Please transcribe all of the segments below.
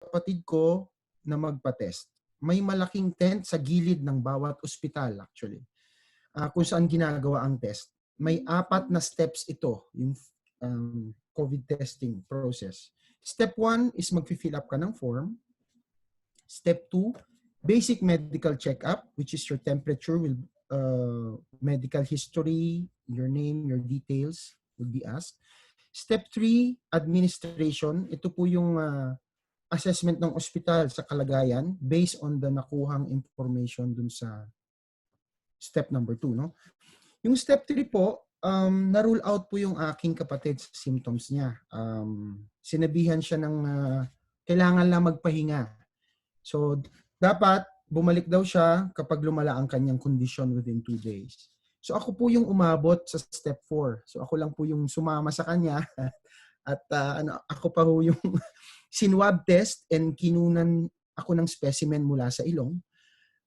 kapatid ko na magpa-test. May malaking tent sa gilid ng bawat ospital actually. Kung saan ginagawa ang test. May 4 na steps ito, yung COVID testing process. Step 1 is mag-fill up ka ng form. Step 2, basic medical check-up, which is your temperature, medical history, your name, your details will be asked. Step 3, administration. Ito po yung assessment ng ospital sa kalagayan based on the nakuhang information dun sa step number 2. No? Yung step 3 po, na-rule out po yung aking kapatid sa symptoms niya. Sinabihan siya ng kailangan lang magpahinga. So, dapat bumalik daw siya kapag lumala ang kanyang condition within 2 days. So, ako po yung umabot sa step 4. So, ako lang po yung sumama sa kanya at ako pa po yung sinwab test and kinunan ako ng specimen mula sa ilong.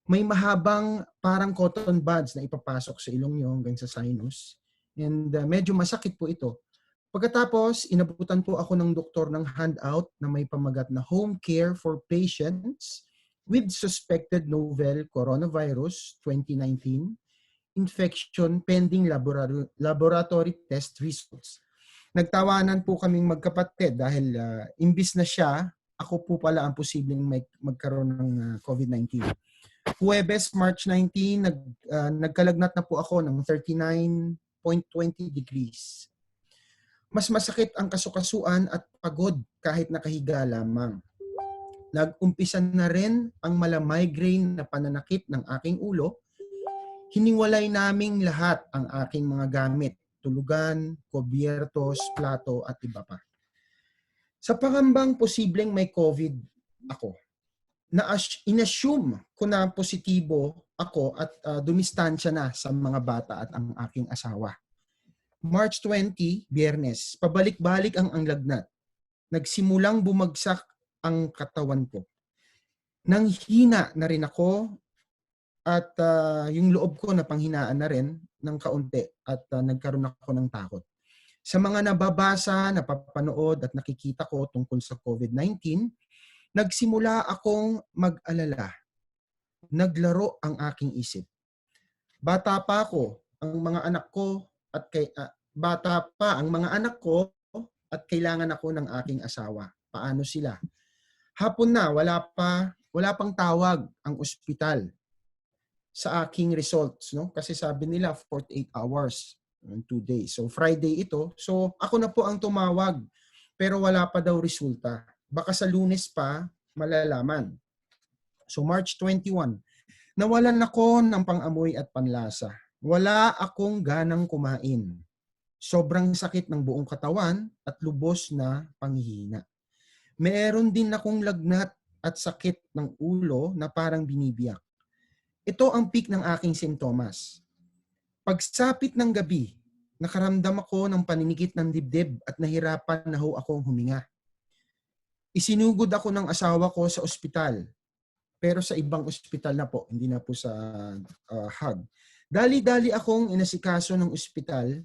May mahabang parang cotton buds na ipapasok sa ilong niyo hanggang sa sinus. And medyo masakit po ito. Pagkatapos, inabutan po ako ng doktor ng handout na may pamagat na home care for patients with suspected novel coronavirus 2019 infection pending laboratory test results. Nagtawanan po kaming magkapatid dahil imbis na siya, ako po pala ang posibleng magkaroon ng COVID-19. Huwebes, March 19, nagkalagnat na po ako ng 39.20 degrees. Mas masakit ang kasukasuan at pagod kahit nakahiga lamang. Nag-umpisa na rin ang mala-migraine na pananakit ng aking ulo. Hiniwalay naming lahat ang aking mga gamit, tulugan, kubyertos, plato at iba pa. Sa pangambang posibleng may COVID ako, inassume ko na positibo ako at dumistansya na sa mga bata at ang aking asawa. March 20, Biyernes, pabalik-balik ang lagnat. Nagsimulang bumagsak ang katawan ko. Nanghina na rin ako at yung loob ko na panghinaan na rin ng kaunti at nagkaroon ako ng takot. Sa mga nababasa, napapanood at nakikita ko tungkol sa COVID-19, nagsimula akong mag-alala. Naglaro ang aking isip. Bata pa ako, ang mga anak ko at at kailangan ako ng aking asawa. Paano sila? Hapon na, wala pang tawag ang ospital sa aking results, no? Kasi sabi nila 48 hours and 2 days. So Friday ito. So ako na po ang tumawag pero wala pa daw resulta. Baka sa Lunes pa malalaman. So March 21, nawalan ako ng pang-amoy at panlasa. Wala akong ganang kumain. Sobrang sakit ng buong katawan at lubos na panghihina. Meron din akong lagnat at sakit ng ulo na parang binibiyak. Ito ang peak ng aking sintomas. Pagsapit ng gabi, nakaramdam ako ng paninigit ng dibdib at nahirapan na akong huminga. Isinugod ako ng asawa ko sa ospital. Pero sa ibang ospital na po, hindi na po sa UPAAG. Dali-dali akong inasikaso ng ospital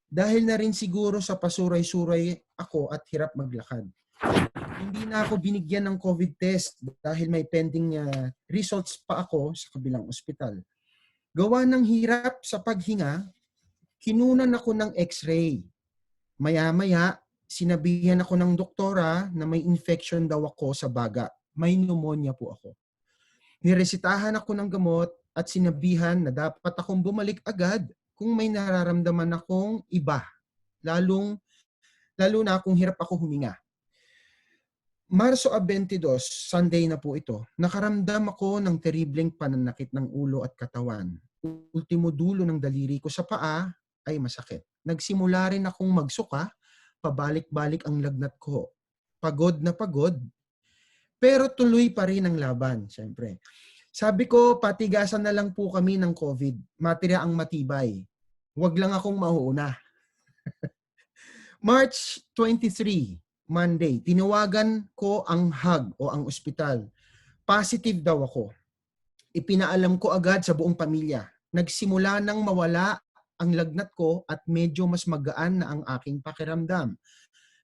dahil na rin siguro sa pasuray-suray ako at hirap maglakad. Hindi na ako binigyan ng COVID test dahil may pending results pa ako sa kabilang ospital. Gawa ng hirap sa paghinga, kinunan ako ng x-ray. Maya-maya, sinabihan ako ng doktora na may infection daw ako sa baga. May pneumonia po ako. Niresitahan ako ng gamot at sinabihan na dapat akong bumalik agad kung may nararamdaman akong iba. Lalo na kung hirap ako huminga. Marso 22, Sunday na po ito, nakaramdam ako ng terribleng pananakit ng ulo at katawan. Ultimo dulo ng daliri ko sa paa ay masakit. Nagsimula rin akong magsuka, pabalik-balik ang lagnat ko. Pagod na pagod, pero tuloy pa rin ang laban, syempre. Sabi ko, patigasan na lang po kami ng COVID. Matira ang matibay. Huwag lang akong mauuna. March 23, Monday, tinawagan ko ang HUG o ang ospital. Positive daw ako. Ipinaalam ko agad sa buong pamilya. Nagsimula nang mawala ang lagnat ko at medyo mas magaan na ang aking pakiramdam.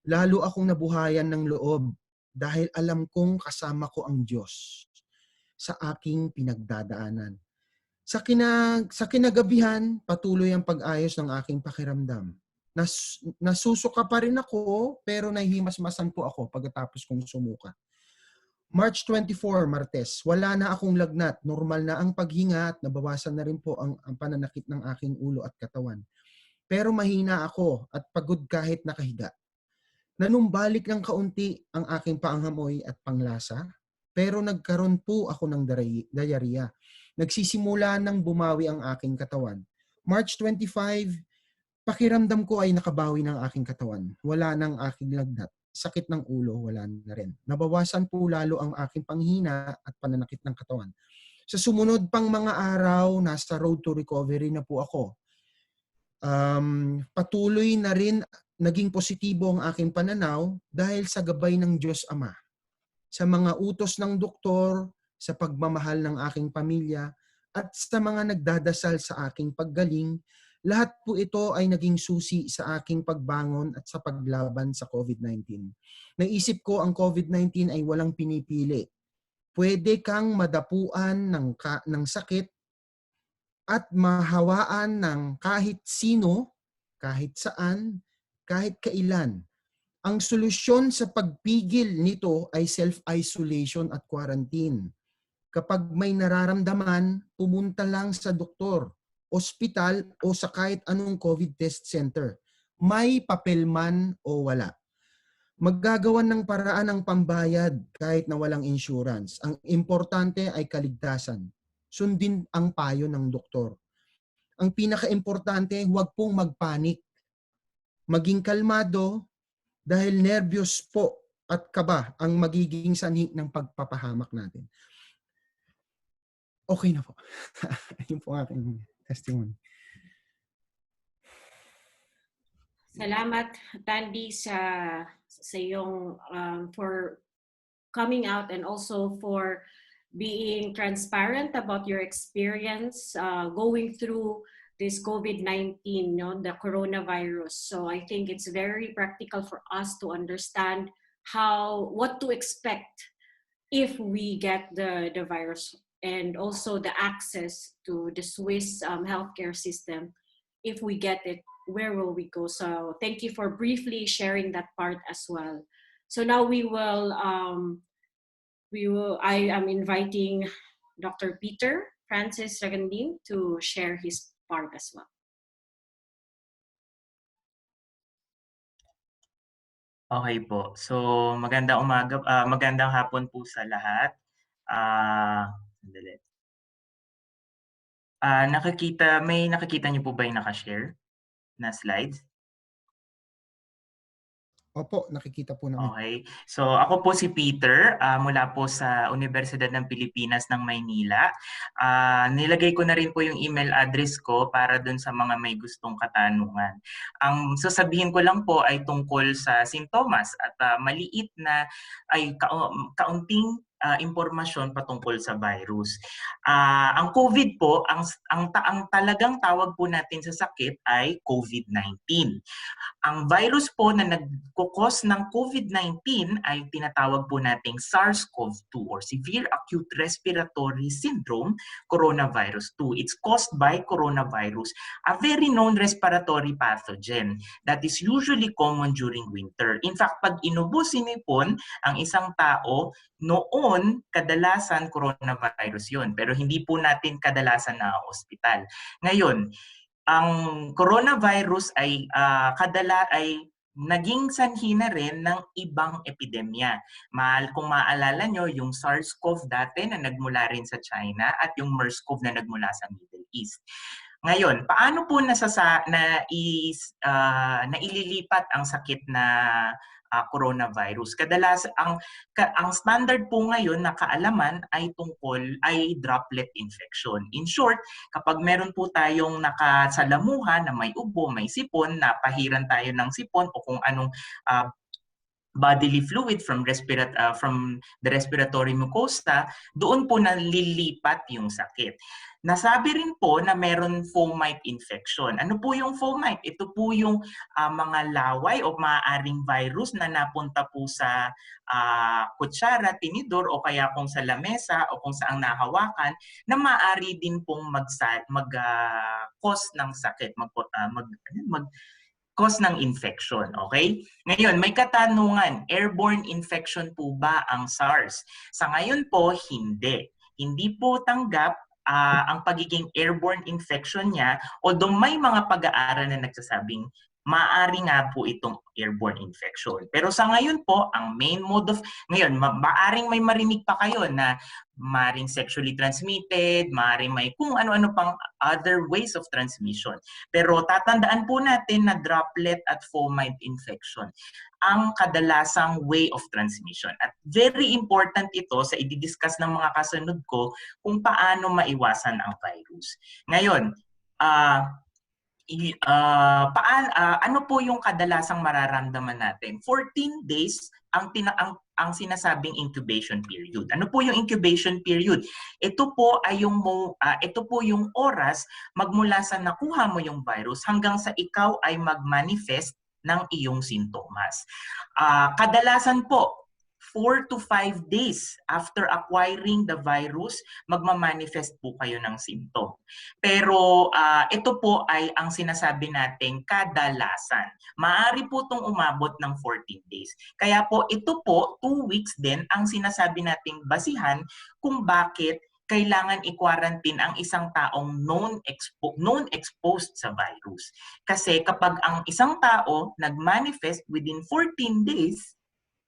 Lalo akong nabuhayan ng loob. dahil alam kong kasama ko ang Diyos sa aking pinagdadaanan. Sa kinagabihan, patuloy ang pag-ayos ng aking pakiramdam. Nasusuka pa rin ako, pero nahihimasmasan po ako pagkatapos kong sumuka. March 24, Martes, wala na akong lagnat. Normal na ang paghinga at nabawasan na rin po ang pananakit ng aking ulo at katawan. Pero mahina ako at pagod kahit nakahiga. Nanumbalik ng kaunti ang aking panghamoy at panglasa, pero nagkaroon po ako ng diarrhea. Nagsisimula ng bumawi ang aking katawan. March 25, pakiramdam ko ay nakabawi ng aking katawan. Wala nang aking lagnat. Sakit ng ulo, wala na rin. Nabawasan po lalo ang aking panghina at pananakit ng katawan. Sa sumunod pang mga araw, nasa road to recovery na po ako. Patuloy na rin naging positibo ang aking pananaw dahil sa gabay ng Diyos Ama. Sa mga utos ng doktor, sa pagmamahal ng aking pamilya, at sa mga nagdadasal sa aking paggaling, lahat po ito ay naging susi sa aking pagbangon at sa paglaban sa COVID-19. Naisip ko ang COVID-19 ay walang pinipili. Pwede kang madapuan ng sakit at mahawaan ng kahit sino, kahit saan, kahit kailan. Ang solusyon sa pagpigil nito ay self-isolation at quarantine. Kapag may nararamdaman, pumunta lang sa doktor, ospital o sa kahit anong COVID test center. May papel man o wala. Maggagawan ng paraan ang pambayad kahit na walang insurance. Ang importante ay kaligtasan. Sundin ang payo ng doktor. Ang pinaka-importante, huwag pong magpanik. Maging kalmado dahil nervyos po at kaba ang magiging sanhi ng pagpapahamak natin. Okay na po. Yun po aking testimony. Salamat, Tandy, sa iyong for coming out and also for being transparent about your experience going through this COVID-19, the coronavirus. So I think it's very practical for us to understand what to expect if we get the virus, and also the access to the Swiss healthcare system. If we get it, where will we go? So thank you for briefly sharing that part as well. So now I am inviting Dr. Peter Francis Ragandin to share his part as well. Okay po. So magandang hapon po sa lahat. Sandali. May nakikita niyo po ba yung naka-share na slides? Opo, nakikita po namin. Okay. So ako po si Peter mula po sa Universidad ng Pilipinas ng Maynila. Nilagay ko na rin po yung email address ko para dun sa mga may gustong katanungan. Ang sasabihin ko lang po ay tungkol sa sintomas at maliit na ay kaunting impormasyon patungkol sa virus. Ang COVID po, ang talagang tawag po natin sa sakit ay COVID-19. Ang virus po na nagkukos ng COVID-19 ay tinatawag po nating SARS-CoV-2 or Severe Acute Respiratory Syndrome Coronavirus 2. It's caused by coronavirus, a very known respiratory pathogen that is usually common during winter. In fact, pag inubo, sinipon ang isang tao, noon kadalasan coronavirus yun. Pero hindi po natin kadalasan na ospital. Ngayon, ang coronavirus ay naging sanhi na rin ng ibang epidemya. Kung maaalala nyo, yung SARS-CoV dati na nagmula rin sa China at yung MERS-CoV na nagmula sa Middle East. Ngayon, paano po naililipat ang sakit na coronavirus? Kadalas ang standard po ngayon na kaalaman ay droplet infection. In short, kapag meron po tayong nakasalamuhan na may ubo, may sipon, napahiran tayo ng sipon o kung anong bodily fluid from the respiratory mucosa, doon po nalilipat yung sakit. Nasabi rin po na meron fomite infection. Ano po yung fomite? Ito po yung mga laway o maaaring virus na napunta po sa kutsara, tinidor o kaya kung sa lamesa o kung saang nahawakan na maaari din pong mag-cause ng sakit, cause ng infection, okay? Ngayon, may katanungan, airborne infection po ba ang SARS? Sa ngayon po, hindi. Hindi po tanggap ang pagiging airborne infection niya, although may mga pag-aaral na nagsasabing maaari nga po itong airborne infection. Pero sa ngayon po, ang main mode of... Ngayon, maaring may marinig pa kayo na maaring sexually transmitted, maaring may kung ano-ano pang other ways of transmission. Pero tatandaan po natin na droplet at fomite infection ang kadalasang way of transmission. At very important ito sa i-discuss ng mga kasunod ko kung paano maiwasan ang virus. Ngayon, ano po yung kadalasang mararamdaman natin? 14 days ang sinasabing incubation period. Ano po yung incubation period? Ito po ay yung oras magmula sa nakuha mo yung virus hanggang sa ikaw ay mag-manifest ng iyong sintomas. Kadalasan po 4 to 5 days after acquiring the virus, magmamanifest po kayo ng symptom. Pero ito po ay ang sinasabi nating kadalasan. Maaari po itong umabot ng 14 days. Kaya po ito po 2 weeks din ang sinasabi nating basihan kung bakit kailangan i-quarantine ang isang taong known exposed sa virus. Kasi kapag ang isang tao nag-manifest within 14 days,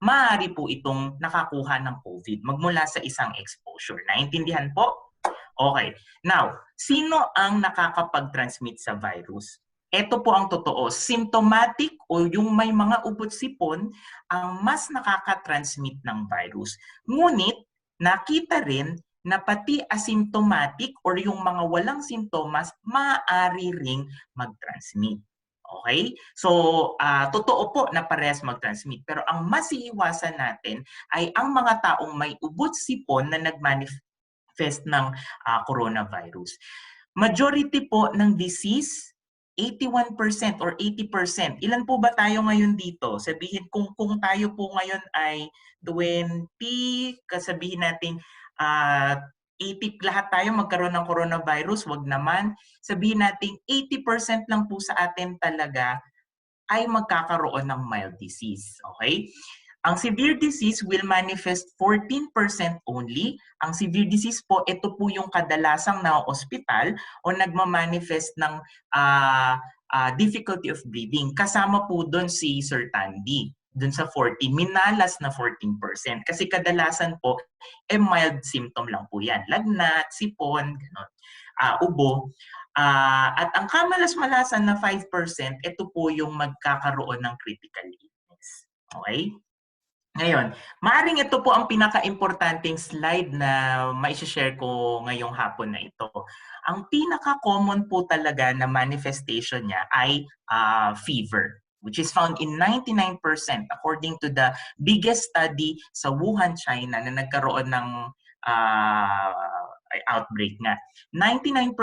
maaari po itong nakakuha ng COVID magmula sa isang exposure. Naintindihan po? Okay. Now, sino ang nakakapag-transmit sa virus? Ito po ang totoo. Symptomatic o yung may mga ubot-sipon ang mas nakaka-transmit ng virus. Ngunit, nakita rin na pati asymptomatic or yung mga walang simptomas maaari ring mag-transmit. Okay? So, totoo po na parehas mag-transmit. Pero ang mas iiwasan natin ay ang mga taong may ubot-sipon na nag-manifest ng coronavirus. Majority po ng disease, 81% or 80%. Ilan po ba tayo ngayon dito? Sabihin, kung tayo po ngayon ay 20, kasabihin natin 80 lahat tayo magkaroon ng coronavirus, wag naman. Sabihin natin 80% lang po sa atin talaga ay magkakaroon ng mild disease. Okay? Ang severe disease will manifest 14% only. Ang severe disease po, ito po yung kadalasang na-hospital o nagmamanifest ng difficulty of breathing. Kasama po doon si Sir Tandy. Doon sa 40, minalas na 14%. Kasi kadalasan po, mild symptom lang po yan. Lagnat, sipon, gano'n, ubo. At ang kamalas-malasan na 5%, ito po yung magkakaroon ng critical illness. Okay? Ngayon, maaaring ito po ang pinaka-importanting slide na ma-share ko ngayong hapon na ito. Ang pinaka-common po talaga na manifestation niya ay fever, which is found in 99% according to the biggest study sa Wuhan, China na nagkaroon ng outbreak nga. 99%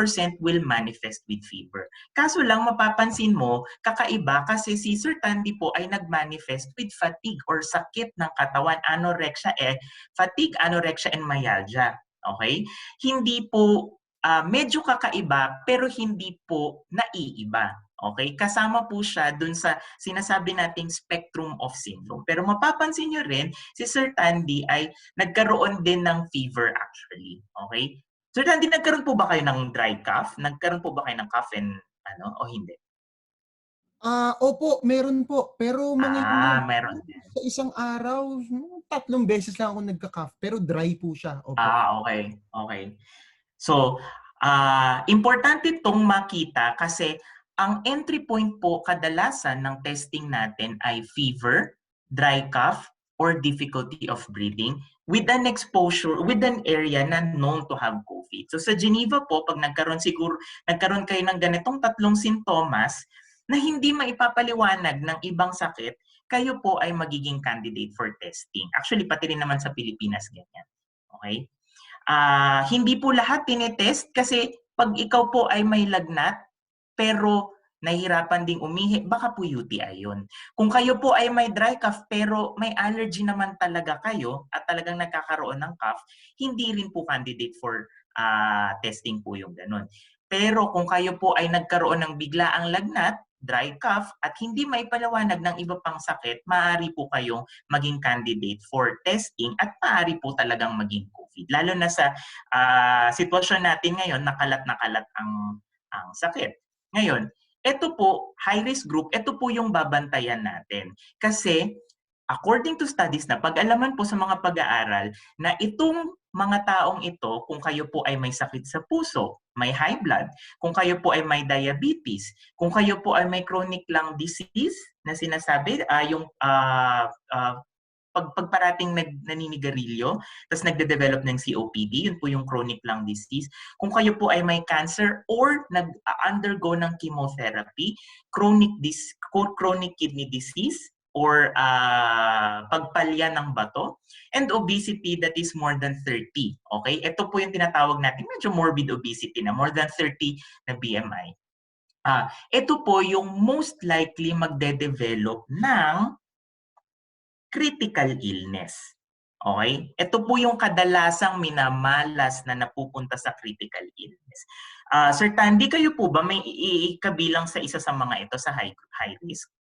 will manifest with fever. Kaso lang mapapansin mo, kakaiba kasi si Sir Tandy po ay nag-manifest with fatigue or sakit ng katawan, fatigue, anorexia, and myalgia. Okay? Hindi po, medyo kakaiba pero hindi po naiiba. Okay? Kasama po siya dun sa sinasabi nating spectrum of syndrome. Pero mapapansin nyo rin, si Sir Tandy ay nagkaroon din ng fever actually. Okay? Sir Tandy, nagkaroon po ba kayo ng dry cough? Nagkaroon po ba kayo ng cough and o hindi? Opo, meron po. Pero meron din. Sa isang araw, 3 beses lang ako nagka-cough. Pero dry po siya. Opo. Okay. Okay. So, importante itong makita kasi ang entry point po kadalasan ng testing natin ay fever, dry cough, or difficulty of breathing with an exposure, with an area na known to have COVID. So sa Geneva po, pag nagkaroon kayo ng ganitong 3 sintomas na hindi maipapaliwanag ng ibang sakit, kayo po ay magiging candidate for testing. Actually, pati rin naman sa Pilipinas ganyan. Okay? Hindi po lahat tinetest kasi pag ikaw po ay may lagnat, pero nahihirapan ding umihi, baka po UTI yun. Kung kayo po ay may dry cough pero may allergy naman talaga kayo at talagang nagkakaroon ng cough, hindi rin po candidate for testing po yung ganun. Pero kung kayo po ay nagkaroon ng biglaang lagnat, dry cough, at hindi may palawanag ng iba pang sakit, maaari po kayong maging candidate for testing at maaari po talagang maging COVID. Lalo na sa sitwasyon natin ngayon, nakalat ang sakit. Ngayon, ito po, high-risk group, ito po yung babantayan natin. Kasi, according to studies na pag-alaman po sa mga pag-aaral, na itong mga taong ito, kung kayo po ay may sakit sa puso, may high blood, kung kayo po ay may diabetes, kung kayo po ay may chronic lung disease na sinasabi, yung pag parating naninigarilyo, tapos nagde-develop ng COPD, yun po yung chronic lung disease. Kung kayo po ay may cancer or nag-undergo ng chemotherapy, chronic kidney disease, or pagpalya ng bato, and obesity that is more than 30. Okay? Ito po yung tinatawag natin, medyo morbid obesity na, more than 30 na BMI. Ito po yung most likely magde-develop ng critical illness. Okay? Ito po yung kadalasang minamalas na napupunta sa critical illness. Sir Tandy, kayo po ba may kabilang sa isa sa mga ito sa high risk?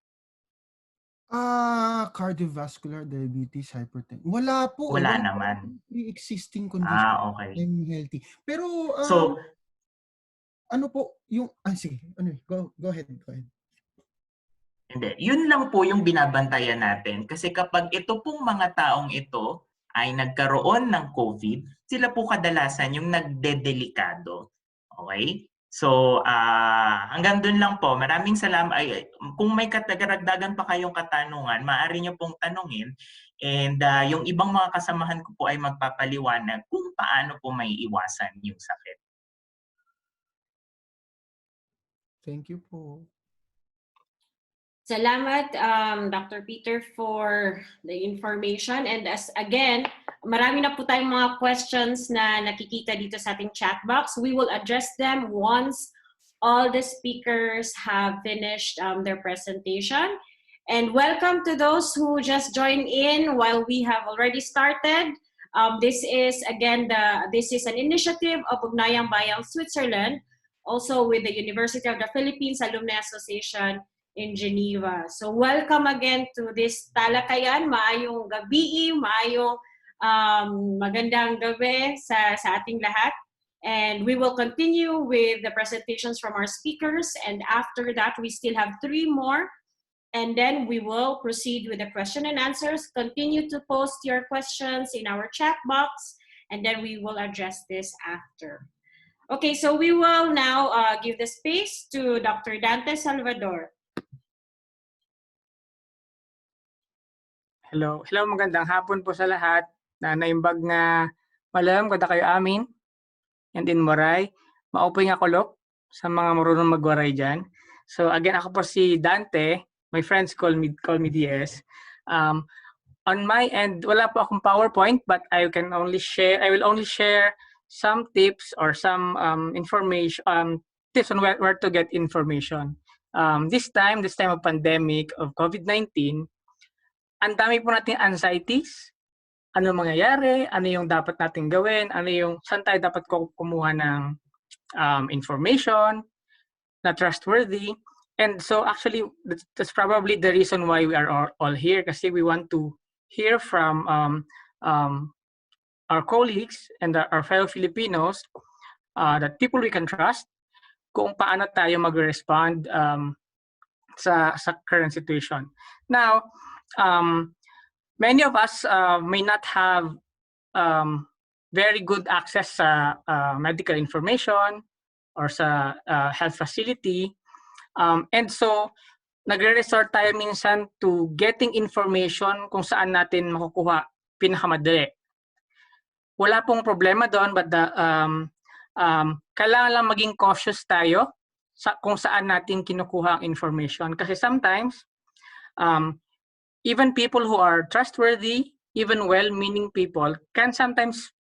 Cardiovascular, diabetes, hypertension. Wala po. Wala naman. Pre-existing condition. Okay. I'm healthy. Pero, So, ano po yung, sige, go ahead. Hindi. Yun lang po yung binabantayan natin. Kasi kapag ito pong mga taong ito ay nagkaroon ng COVID, sila po kadalasan yung nagdedelikado. Okay? So, hanggang dun lang po. Maraming salamat. Kung may karagdagan pa kayong katanungan, maaari nyo pong tanungin. And yung ibang mga kasamahan ko po ay magpapaliwanag kung paano po may iwasan yung sakit. Thank you po. Salamat, Dr. Peter, for the information. And as again, marami na po tayong mga questions na nakikita dito sa ating chat box. We will address them once all the speakers have finished their presentation. And welcome to those who just joined in while we have already started. This is again this is an initiative of Ugnayang, Bayan, Switzerland, also with the University of the Philippines Alumni Association in Geneva. So welcome again to this Talakayan. Maayong gabi, maayong magandang gabi sa ating lahat. And we will continue with the presentations from our speakers. And after that, we still have 3 more. And then we will proceed with the question and answers. Continue to post your questions in our chat box. And then we will address this after. Okay, so we will now give the space to Dr. Dante Salvador. Hello, magandang hapon po sa lahat. Na naimbag nga malam kada kayo amin. And in Moray, maupay nga kulop sa mga marunong magwaray dyan. So again, ako po si Dante. My friends call me DS. On my end, wala po akong PowerPoint, but I will only share some tips or some information, tips on where to get information. This time of pandemic of COVID-19, ang dami po natin anxieties, ano mangyayari, ano yung dapat natin gawin, saan tayo dapat kumuha ng information na trustworthy. And so actually, that's probably the reason why we are all here, kasi we want to hear from our colleagues and our fellow Filipinos, that people we can trust, kung paano tayo mag-respond sa current situation. Now, many of us may not have very good access sa medical information or sa health facility. And so, nagre-resort tayo minsan to getting information kung saan natin makukuha pinakamadali. Wala pong problema doon, but kailangan lang maging cautious tayo kung saan natin kinukuha ang information. Kasi sometimes, even people who are trustworthy, even well-meaning people can sometimes,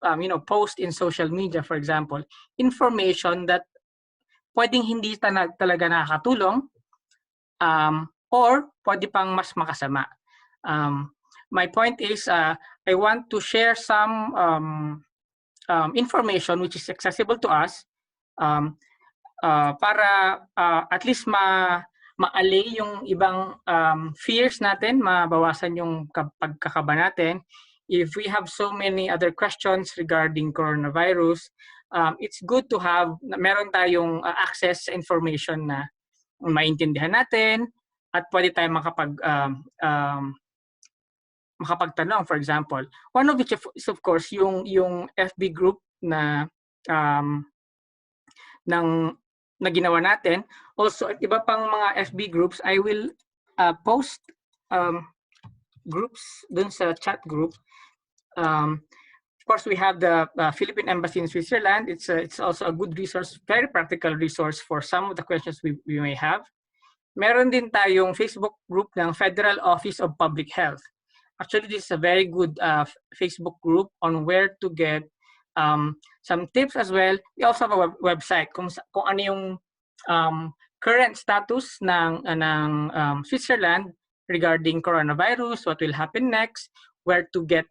post in social media, for example, information that pwedeng hindi talaga nakakatulong, or pwede pang mas makasama. My point is, I want to share some information which is accessible to us, para at least ma-allay yung ibang fears natin, mabawasan yung pagkakaba natin. If we have so many other questions regarding coronavirus, it's good to have, meron tayong access sa information na maintindihan natin at pwede tayong makapagtanong. For example, one of which is of course yung FB group na na ginawa natin. Also, at iba pang mga FB groups, I will post groups dun sa chat group. Of course, we have the Philippine Embassy in Switzerland. It's also a good resource, very practical resource for some of the questions we may have. Meron din tayong Facebook group ng Federal Office of Public Health. Actually, this is a very good Facebook group on where to get some tips as well. We also have a website kung ano yung current status ng Switzerland regarding coronavirus, what will happen next, where to get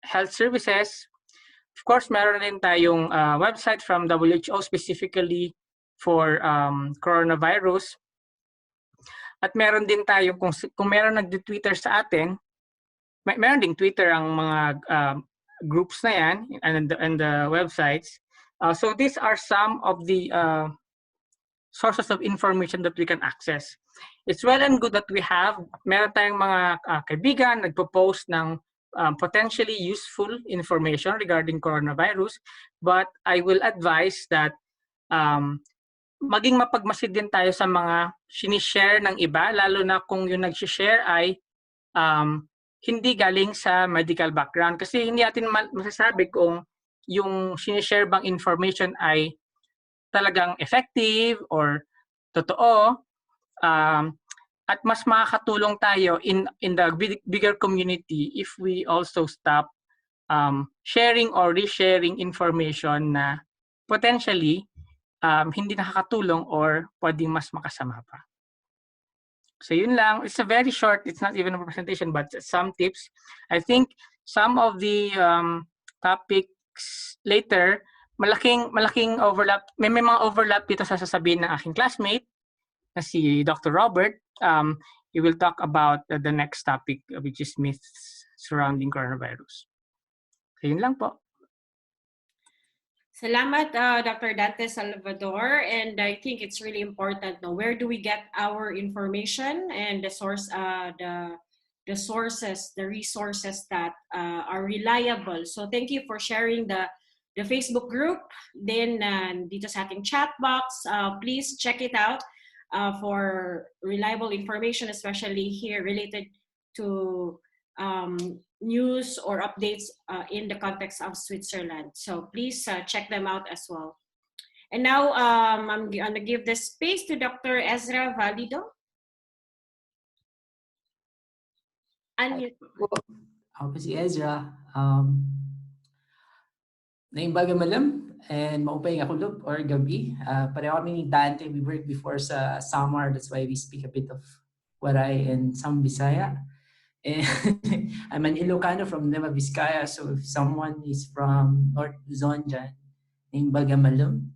health services. Of course, meron din tayong website from WHO specifically for coronavirus. At meron din tayo, kung meron nag-Twitter sa atin, meron ding Twitter ang mga groups na yan and the websites. So these are some of the sources of information that we can access. It's well and good that meron tayong mga kaibigan nagpo-post ng potentially useful information regarding coronavirus, but I will advise that maging mapagmasid din tayo sa mga sinishare ng iba, lalo na kung yung nag-share ay hindi galing sa medical background. Kasi hindi natin masasabi kung yung sinishare bang information ay talagang effective or totoo. At mas makakatulong tayo in the bigger community if we also stop sharing or resharing information na potentially hindi nakakatulong or pwedeng mas makasama pa. So yun lang. It's a very short, it's not even a presentation, but some tips. I think some of the topics later, malaking overlap. May mga overlap dito sa sasabihin ng aking classmate na si Dr. Robert. He will talk about the next topic, which is myths surrounding coronavirus. So yun lang po. Salamat, Dr. Dante Salvador. And I think it's really important. Now, where do we get our information and the source, the sources, the resources that are reliable? So thank you for sharing the Facebook group. Then dito sa ating chat box, please check it out for reliable information, especially here related to news or updates in the context of Switzerland. So please check them out as well. And now I'm going to give the space to Dr. Ezra Valido. Unmute. Ako si Ezra. Naimbaga malam and maupay nga kulog or gabi. Pareho kami ni Dante. We worked before sa Samar. That's why we speak a bit of Waray and some Bisaya. I'm an Ilocano from Nueva Vizcaya, so if someone is from North Luzon dyan, naimbaga malam.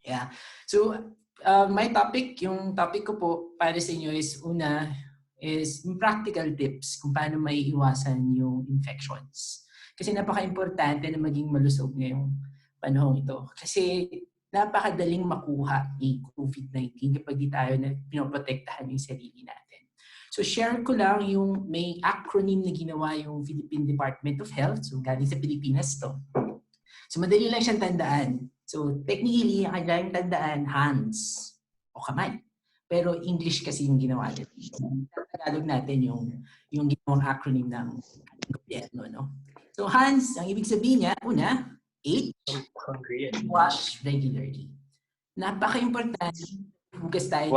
Yeah. So, yung topic ko po para sa inyo is yung practical tips kung paano may iwasan yung infections. Kasi napaka-importante na maging malusog ngayong panahong ito. Kasi napakadaling makuha ni COVID-19 kapag di tayo na pinoprotektahan yung sarili natin. So share ko lang yung may acronym na ginawa yung Philippine Department of Health. So galing sa Pilipinas to. So madali lang siyang tandaan. So technically, kailangan tandaan hands o kamay. Pero English kasi yung ginawa natin. Tagalog natin yung ginawang acronym ng gobyerno. No? So hands, ang ibig sabihin niya, una, H, wash regularly. Napaka-importante. Hugas tayo.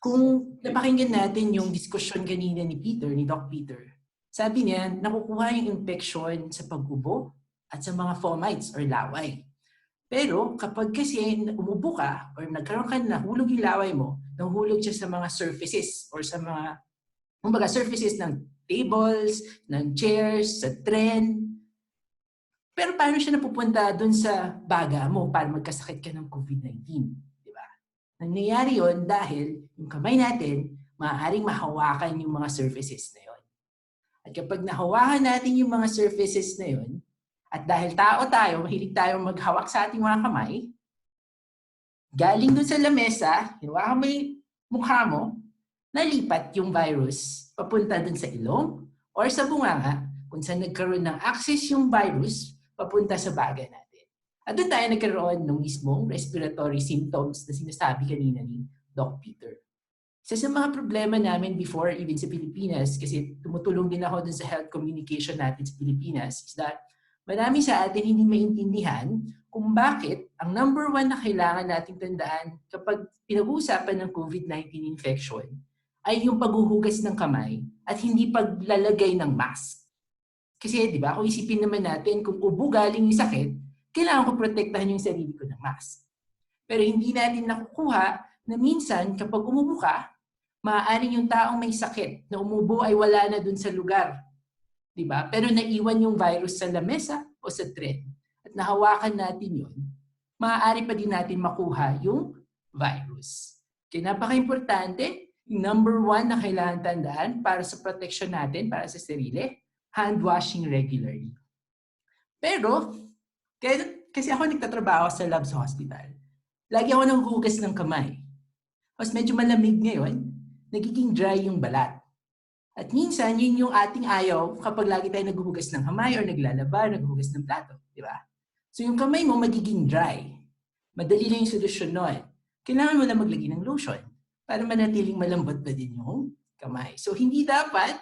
kung napakinggan natin yung diskusyon kanina ni Doc Peter, sabi niya, nakukuha yung infection sa pag-ubo at sa mga fomites or laway. Pero kapag kasi umubo ka or nagkaroon ka na nahulog yung laway mo, nahulog siya sa mga surfaces or sa mga surfaces ng tables, ng chairs, sa tren. Pero paano siya napupunta dun sa baga mo para magkasakit ka ng COVID-19? Di ba? Nangyayari yun dahil yung kamay natin, maaaring mahawakan yung mga surfaces na yun. At kapag nahawakan natin yung mga surfaces na yun, at dahil tao tayo, mahilig tayong maghawak sa ating mga kamay, galing dun sa lamesa, hinawakan mo yung mukha mo, nalipat yung virus papunta dun sa ilong or sa bunganga kung saan nagkaroon ng access yung virus papunta sa baga natin. At doon tayo nagkaroon ng mismong respiratory symptoms na sinasabi kanina ni Doc Peter. Isa sa mga problema namin before even sa Pilipinas, kasi tumutulong din ako dun sa health communication natin sa Pilipinas, is that marami sa atin hindi maintindihan kung bakit ang number one na kailangan nating tandaan kapag pinag-uusapan ng COVID-19 infection ay yung paghuhugas ng kamay at hindi paglalagay ng mask. Kasi di ba, kung isipin naman natin kung ubo galing yung sakit, kailangan ko protektahan yung sarili ko ng mask. Pero hindi natin nakukuha na minsan kapag umubo ka, maaaring yung taong may sakit na umubo ay wala na dun sa lugar. Diba? Pero naiwan yung virus sa lamesa o sa tren at nahawakan natin yun, maaari pa din natin makuha yung virus. Kaya napaka-importante, yung number one na kailangan tandaan para sa protection natin, para sa sarili, hand washing regularly. Pero, kasi ako nagtatrabaho sa lab sa hospital, lagi ako nanghuhugas ng kamay. Mas medyo malamig ngayon, nagiging dry yung balat. At minsan, yun yung ating ayaw kapag lagi tayo naghuhugas ng kamay or naglalaba, naghuhugas ng plato. Di ba? So yung kamay mo magiging dry. Madali lang yung solusyon nun. Kailangan mo lang maglagay ng lotion para manatiling malambot pa din yung kamay. So hindi dapat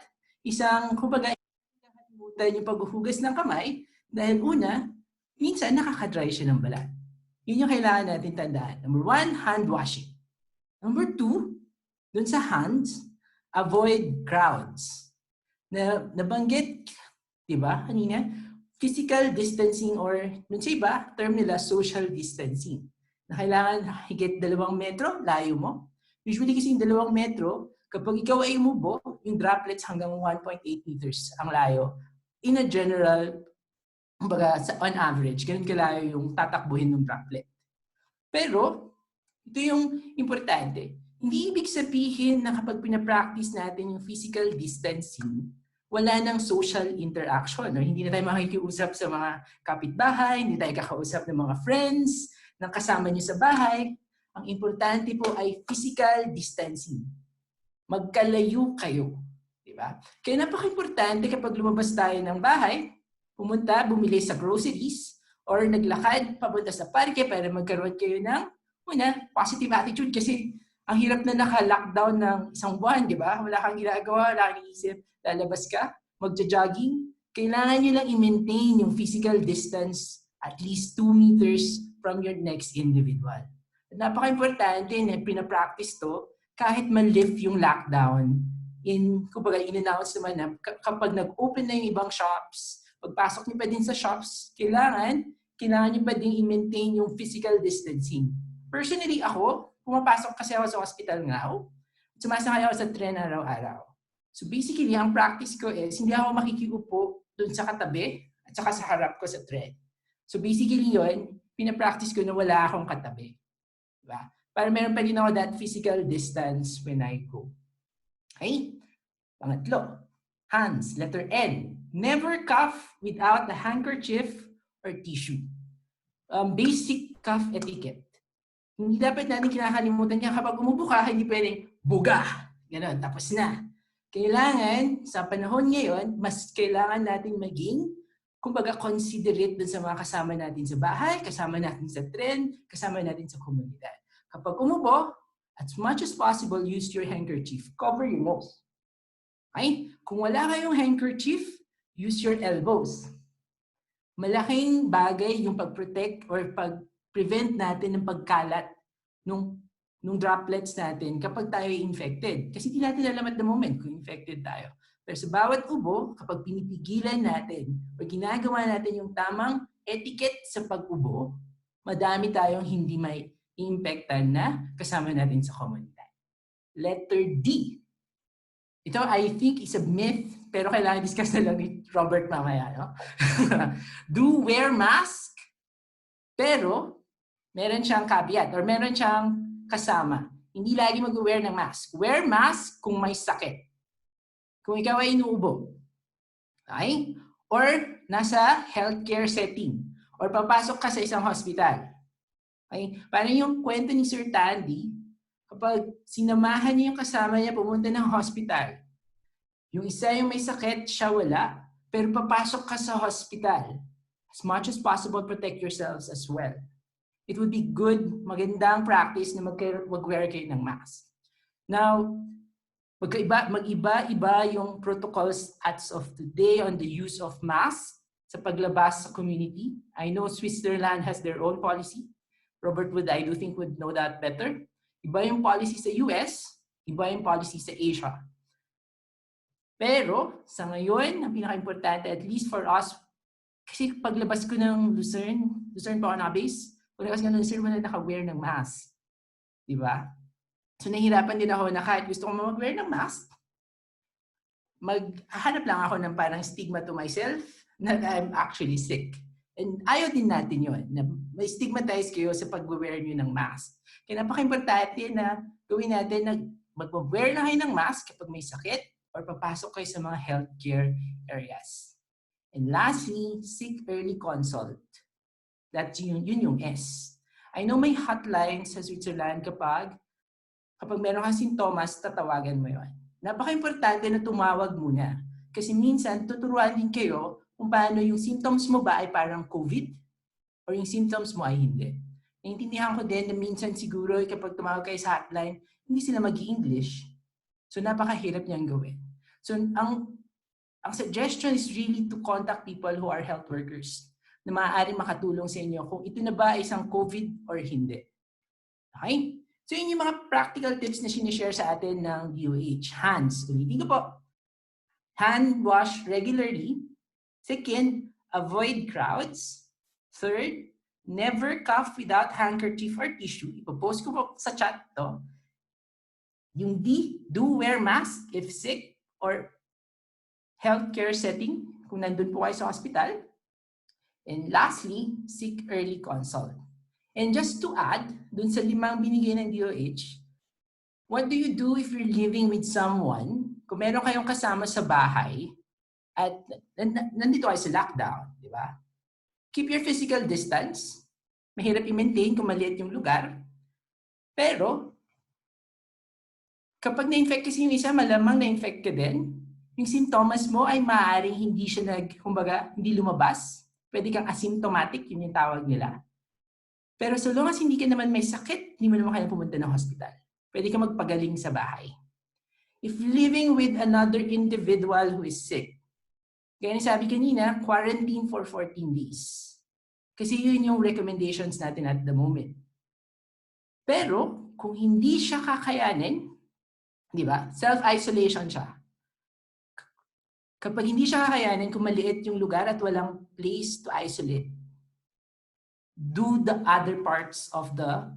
kumbaga, nakalimutan yung paghuhugas ng kamay dahil una, minsan nakaka-dry siya ng balat. Yun yung kailangan natin tandaan. Number one, hand washing. Number two, dun sa hands, avoid crowds. Nabanggit, di ba, kanina, physical distancing or, nun sa iba, term nila, social distancing. Na kailangan higit 2 metro, layo mo. Usually kasi yung 2 metro, kapag ikaw ay umubo, yung droplets hanggang 1.8 meters ang layo. In a general, on average, ganun kalayo yung tatakbuhin ng droplet. Pero, ito yung importante. Hindi ibig sabihin na kapag pinapractice natin yung physical distancing, wala nang social interaction. No? Hindi na tayo makikiusap sa mga kapitbahay, hindi tayo kakausap ng mga friends, ng kasama niyo sa bahay. Ang importante po ay physical distancing. Magkalayo kayo. Diba? Kaya napaka-importante kapag lumabas tayo ng bahay, pumunta, bumili sa groceries, or naglakad papunta sa parke para magkaroon kayo ng positive attitude kasi ang hirap na naka-lockdown ng 1 buwan, di ba? Wala kang ginagawa, wala kang iisip, lalabas ka, magja-jogging. Kailangan nyo lang i-maintain yung physical distance at least 2 meters from your next individual. At napaka-importante na pinapractice to kahit man-lift yung lockdown. Kumbaga, in-announce naman na kapag nag-open na yung ibang shops, pagpasok nyo pa din sa shops, kailangan nyo pa din i-maintain yung physical distancing. Personally, ako, pumapasok kasi ako sa hospital nga ako. Sumasakay ako sa tren araw-araw. So basically, ang practice ko is, hindi ako makikiupo dun sa katabi at saka sa harap ko sa tren. So basically yun, pinapractice ko na wala akong katabi. Diba? Para meron pa din ako that physical distance when I go. Okay? Pangatlo, hands, letter N. Never cough without a handkerchief or tissue. Basic cough etiquette. Hindi dapat natin kinakalimutan niya kapag umubo ka, hindi pwedeng buga. Ganon, tapos na. Kailangan, sa panahon ngayon, mas kailangan natin maging, kumbaga, considerate dun sa mga kasama natin sa bahay, kasama natin sa tren, kasama natin sa komunidad. Kapag umubo, as much as possible, use your handkerchief. Cover your nose. Okay? Kung wala kayong handkerchief, use your elbows. Malaking bagay yung pag-protect or pag-prevent natin ng pagkalat ng nung droplets natin kapag tayo infected. Kasi di natin alam at the moment kung infected tayo. Pero sa bawat ubo, kapag pinipigilan natin o ginagawa natin yung tamang etiquette sa pag-ubo, madami tayong hindi may infectan na kasama natin sa komunidad. Letter D. Ito, I think, is a myth, pero kailangan discuss na lang ni Robert mamaya. No? Do wear mask, pero meron siyang caveat or meron siyang kasama. Hindi lagi mag-wear ng mask. Wear mask kung may sakit. Kung ikaw ay inuubo. Okay? Or nasa healthcare setting. Or papasok ka sa isang hospital. Okay? Parang yung kwento ni Sir Tandy, kapag sinamahan niya yung kasama niya pumunta ng hospital, yung isa yung may sakit, siya wala, pero papasok ka sa hospital. As much as possible, protect yourselves as well. It would be good, magandang practice na mag-wear kayo ng mask. Now, mag-iba-iba yung protocols as of today on the use of mask sa paglabas sa community. I know Switzerland has their own policy. Robert I do think would know that better. Iba yung policy sa US, iba yung policy sa Asia. Pero sa ngayon, ang pinaka-importante, at least for us, kasi paglabas ko ng Lucerne pa ako na-base, paglabas ko ng Lucerne, wala naka-wear ng mask. Diba? So nahihirapan din ako na kahit gusto ko mag-wear ng mask, maghahanap lang ako ng parang stigma to myself na I'm actually sick. And ayaw din natin yun, na may stigmatize kayo sa pag-wear nyo ng mask. Kaya napaka-importante na gawin natin na mag-wear na kayo ng mask kapag may sakit or papasok kayo sa mga healthcare areas. And lastly, seek early consult. That's yun yung S. I know may hotline sa Switzerland kapag meron kang sintomas, tatawagan mo yun. Napaka-importante na tumawag muna. Kasi minsan, tuturuan din kayo kung paano yung symptoms mo ba ay parang COVID or yung symptoms mo ay hindi. Naintindihan ko din na minsan siguro kapag tumawag kayo sa hotline, hindi sila mag-i-English. So napakahirap niyang gawin. So ang suggestion is really to contact people who are health workers na maaaring makatulong sa inyo kung ito na ba ay isang COVID or hindi. Okay? So yun yung mga practical tips na sinishare sa atin ng DOH. Hands. Ulitin ko po. Hand wash regularly. Second, avoid crowds. Third, never cough without handkerchief or tissue. Ipopost ko po sa chat to. Yung D, do wear mask if sick or healthcare setting, kung nandun po kayo sa hospital. And lastly, seek early consult. And just to add, dun sa 5 binigay ng DOH, what do you do if you're living with someone, kung meron kayong kasama sa bahay, at nandito kayo sa lockdown, di ba? Keep your physical distance. Mahirap i-maintain kung maliit yung lugar. Pero, kapag na-infect kasi yung isa, malamang na-infect ka din. Yung sintomas mo ay maaaring hindi siya hindi lumabas. Pwede kang asymptomatic, yun yung tawag nila. Pero so long as hindi ka naman may sakit, hindi mo naman kaya pumunta ng hospital. Pwede ka magpagaling sa bahay. If living with another individual who is sick, kaya sabi kanina, quarantine for 14 days. Kasi yun yung recommendations natin at the moment. Pero, kung hindi siya kakayanin, di ba? Self-isolation siya. Kapag hindi siya kakayanin, kung maliit yung lugar at walang place to isolate, do the other parts of the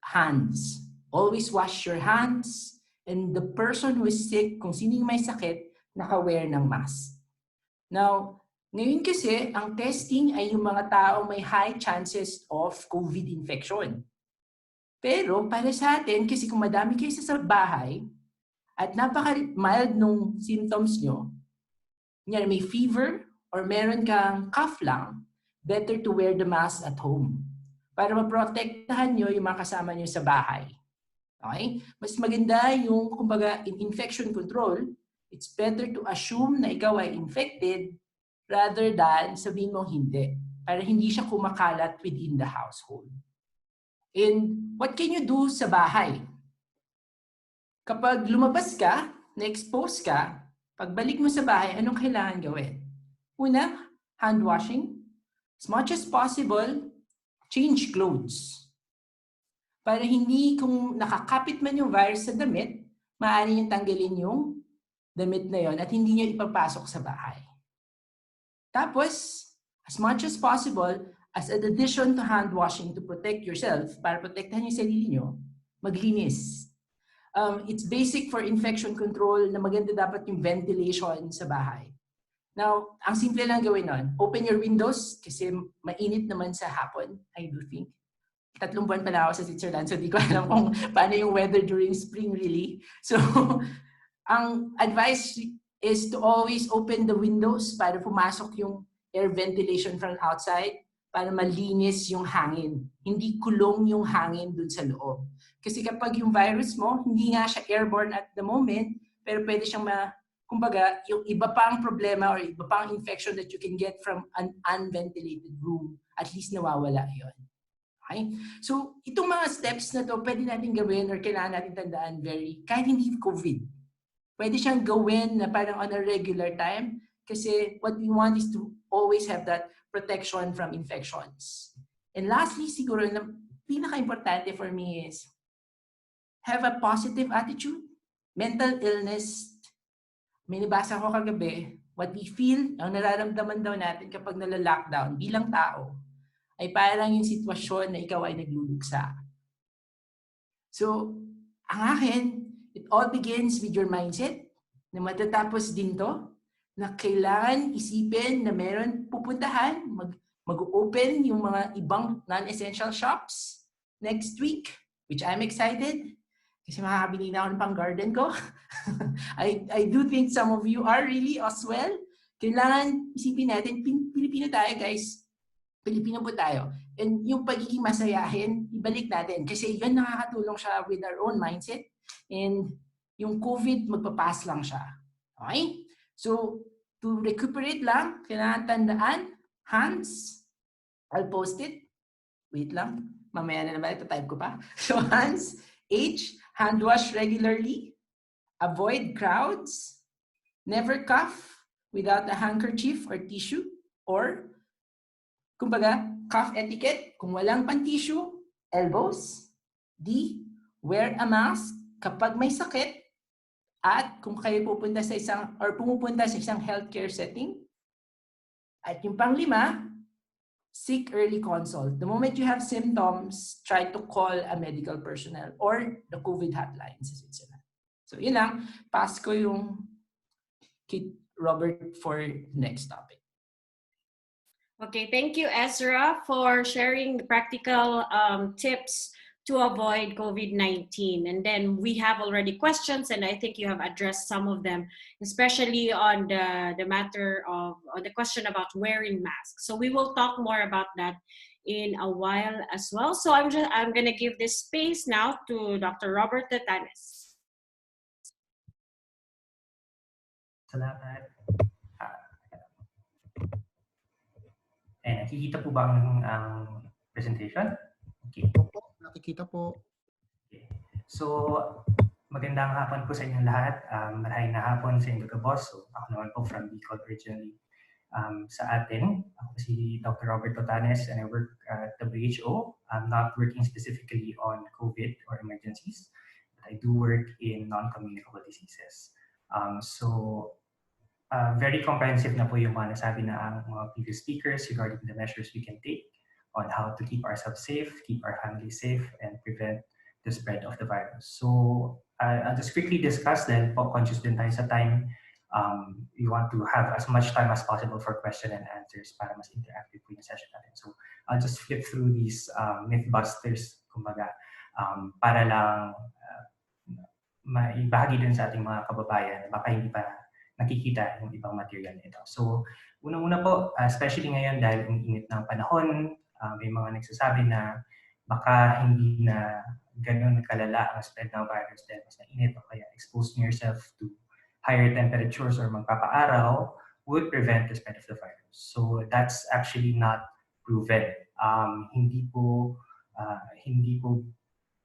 hands. Always wash your hands. And the person who is sick, kung sino yung may sakit, naka-wear ng mask. Now, ngayon kasi, ang testing ay yung mga taong may high chances of COVID infection. Pero para sa atin, kasi kung madami kayo sa bahay, at napaka-mild nung symptoms nyo, may fever, or meron kang cough lang, better to wear the mask at home. Para maprotektahan nyo yung mga kasama nyo sa bahay. Okay? Mas maganda yung, kumbaga, in infection control, it's better to assume na ikaw ay infected rather than sabihin mong hindi. Para hindi siya kumakalat within the household. And what can you do sa bahay? Kapag lumabas ka, na-expose ka, pagbalik mo sa bahay, anong kailangan gawin? Una, hand washing. As much as possible, change clothes. para hindi kung nakakapit man yung virus sa damit, maaari niyong tanggalin yung damit na yon at hindi niyo ipapasok sa bahay. Tapos, as much as possible, as an addition to hand washing to protect yourself, para protektahan yung sarili niyo, maglinis. It's basic for infection control na maganda dapat yung ventilation sa bahay. Now, ang simple lang gawin nun, open your windows kasi mainit naman sa hapon, I do think. 3 buwan pala ako sa Switzerland, so di ko alam kung paano yung weather during spring really. So, ang advice is to always open the windows para pumasok yung air ventilation from outside para malinis yung hangin. Hindi kulong yung hangin dun sa loob. Kasi kapag yung virus mo, hindi nga siya airborne at the moment, pero pwede siyang kumbaga, yung iba pang problema or iba pang infection that you can get from an unventilated room, at least nawawala yon. Okay? So, itong mga steps na to, pwede natin gawin or kailangan natin tandaan kahit hindi COVID. Pwede siyang gawin na parang on a regular time kasi what we want is to always have that protection from infections. And lastly, siguro na pinaka-importante for me is have a positive attitude. Mental illness, may nabasa ko kagabi, what we feel, ang nararamdaman daw natin kapag nala-lockdown bilang tao, ay parang yung sitwasyon na ikaw ay nagluluksa. So, ang akin, it all begins with your mindset na matatapos din to, na kailangan isipin na meron pupuntahan, mag-open yung mga ibang non-essential shops next week, which I'm excited kasi makakabili na ako ng pang-garden ko. I do think some of you are really as well. Kailangan isipin natin, Pilipino tayo guys. Pilipino po tayo. And yung pagiging masayahin, ibalik natin. Kasi yun nakakatulong siya with our own mindset. And yung COVID, magpapass lang siya. Okay? So, to recuperate lang, kailangan tandaan, hands, I'll post it. Wait lang. Mamaya na naman, ito-type ko pa. So, hands, H, hand wash regularly, avoid crowds, never cough without a handkerchief or tissue, or kumbaga, cough etiquette, kung walang pan-tissue, elbows. D, wear a mask kapag may sakit at kung kayo pupunta sa pumupunta sa isang healthcare setting. At yung pang-5, seek early consult. The moment you have symptoms, try to call a medical personnel or the COVID hotline sa Switzerland. So yun lang, pass ko yung kay Robert for next topic. Okay, thank you, Ezra, for sharing the practical tips to avoid COVID-19. And then we have already questions, and I think you have addressed some of them, especially on the matter of the question about wearing masks. So we will talk more about that in a while as well. So I'm going to give this space now to Dr. Robert Tatanes. Salamat. Nakikita po ba ang presentation? Okay. Opo, nakikita po. Okay. So, magandang hapon po sa inyong lahat. Marahing na hapon sa inyong boss. So, ako naman po from Bicol originally. Sa atin, ako si Dr. Robert Tatanes and I work at WHO. I'm not working specifically on COVID or emergencies, but I do work in non-communicable diseases. Very comprehensive na po yung mga nasabi na ang mga previous speakers regarding the measures we can take on how to keep ourselves safe, keep our families safe, and prevent the spread of the virus. So I'll just quickly discuss then, conscious din tayo sa time. We want to have as much time as possible for question and answers para mas interactive po yung session natin. So I'll just flip through these mythbusters, kumbaga, para lang maibahagi din sa ating mga kababayan, baka hindi pa nakikita yung ibang material nito. So, unang-una po, especially ngayon dahil ang init ng panahon, may mga nagsasabi na baka hindi na ganun kalala ang spread ng virus dahil mas mainit o kaya exposing yourself to higher temperatures or magpapaaraw would prevent the spread of the virus. So, that's actually not proven. Hindi po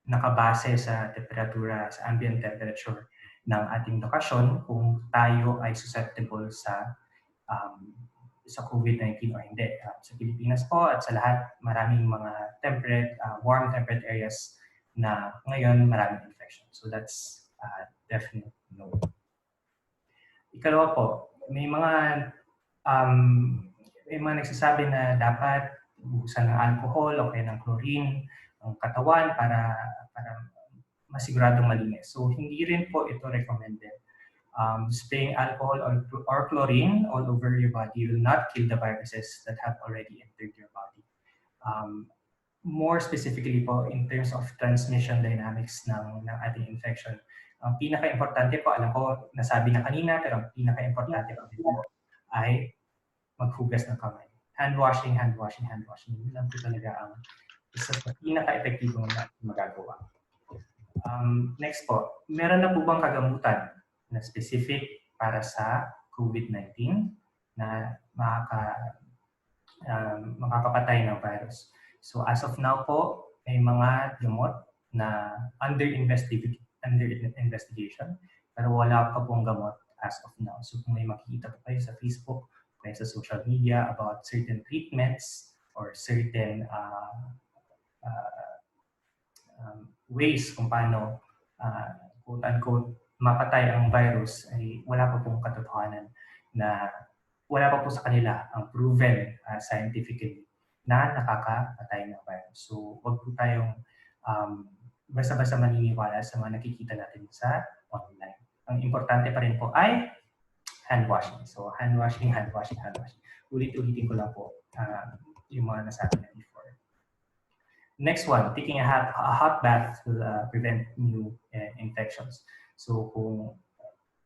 nakabase sa temperatura, sa ambient temperature ng ating lokasyon kung tayo ay susceptible sa COVID-19 o hindi. Sa Pilipinas po at sa lahat, maraming mga temperate, warm temperate areas na ngayon maraming infection. So that's definite no. Ikalawa po, may mga nagsasabi na dapat buhusan ng alcohol o kaya ng chlorine ang katawan para masiguradong malinis. So hindi rin po ito recommended. Spraying alcohol or chlorine all over your body will not kill the viruses that have already entered your body. More specifically po, in terms of transmission dynamics ng ating infection, ang pinaka-importante po, alam ko, nasabi na kanina, pero ang pinaka-importante po dito ay maghugas ng kamay. Hand washing. Yun lang po talaga ang isa sa pinaka-epektibong magagawa. Next po, meron na po bang kagamutan na specific para sa COVID-19 na makakapatay ng virus? So as of now po, may mga gamot na under investigation, pero wala pa pong gamot as of now. So kung may makikita po kayo sa Facebook, kayo sa social media about certain treatments or certain ways kung paano quote-unquote mapatay ang virus, ay wala pa pong katotohanan na wala pa po sa kanila ang proven scientifically na nakakapatay ng virus. So wag po tayong basta-basta maniniwala sa mga nakikita natin sa online. Ang importante pa rin po ay hand washing. So hand washing. Ulit-ulitin ko lang po yung mga nasabi na before. Next one, taking a hot bath will prevent new infections. So kung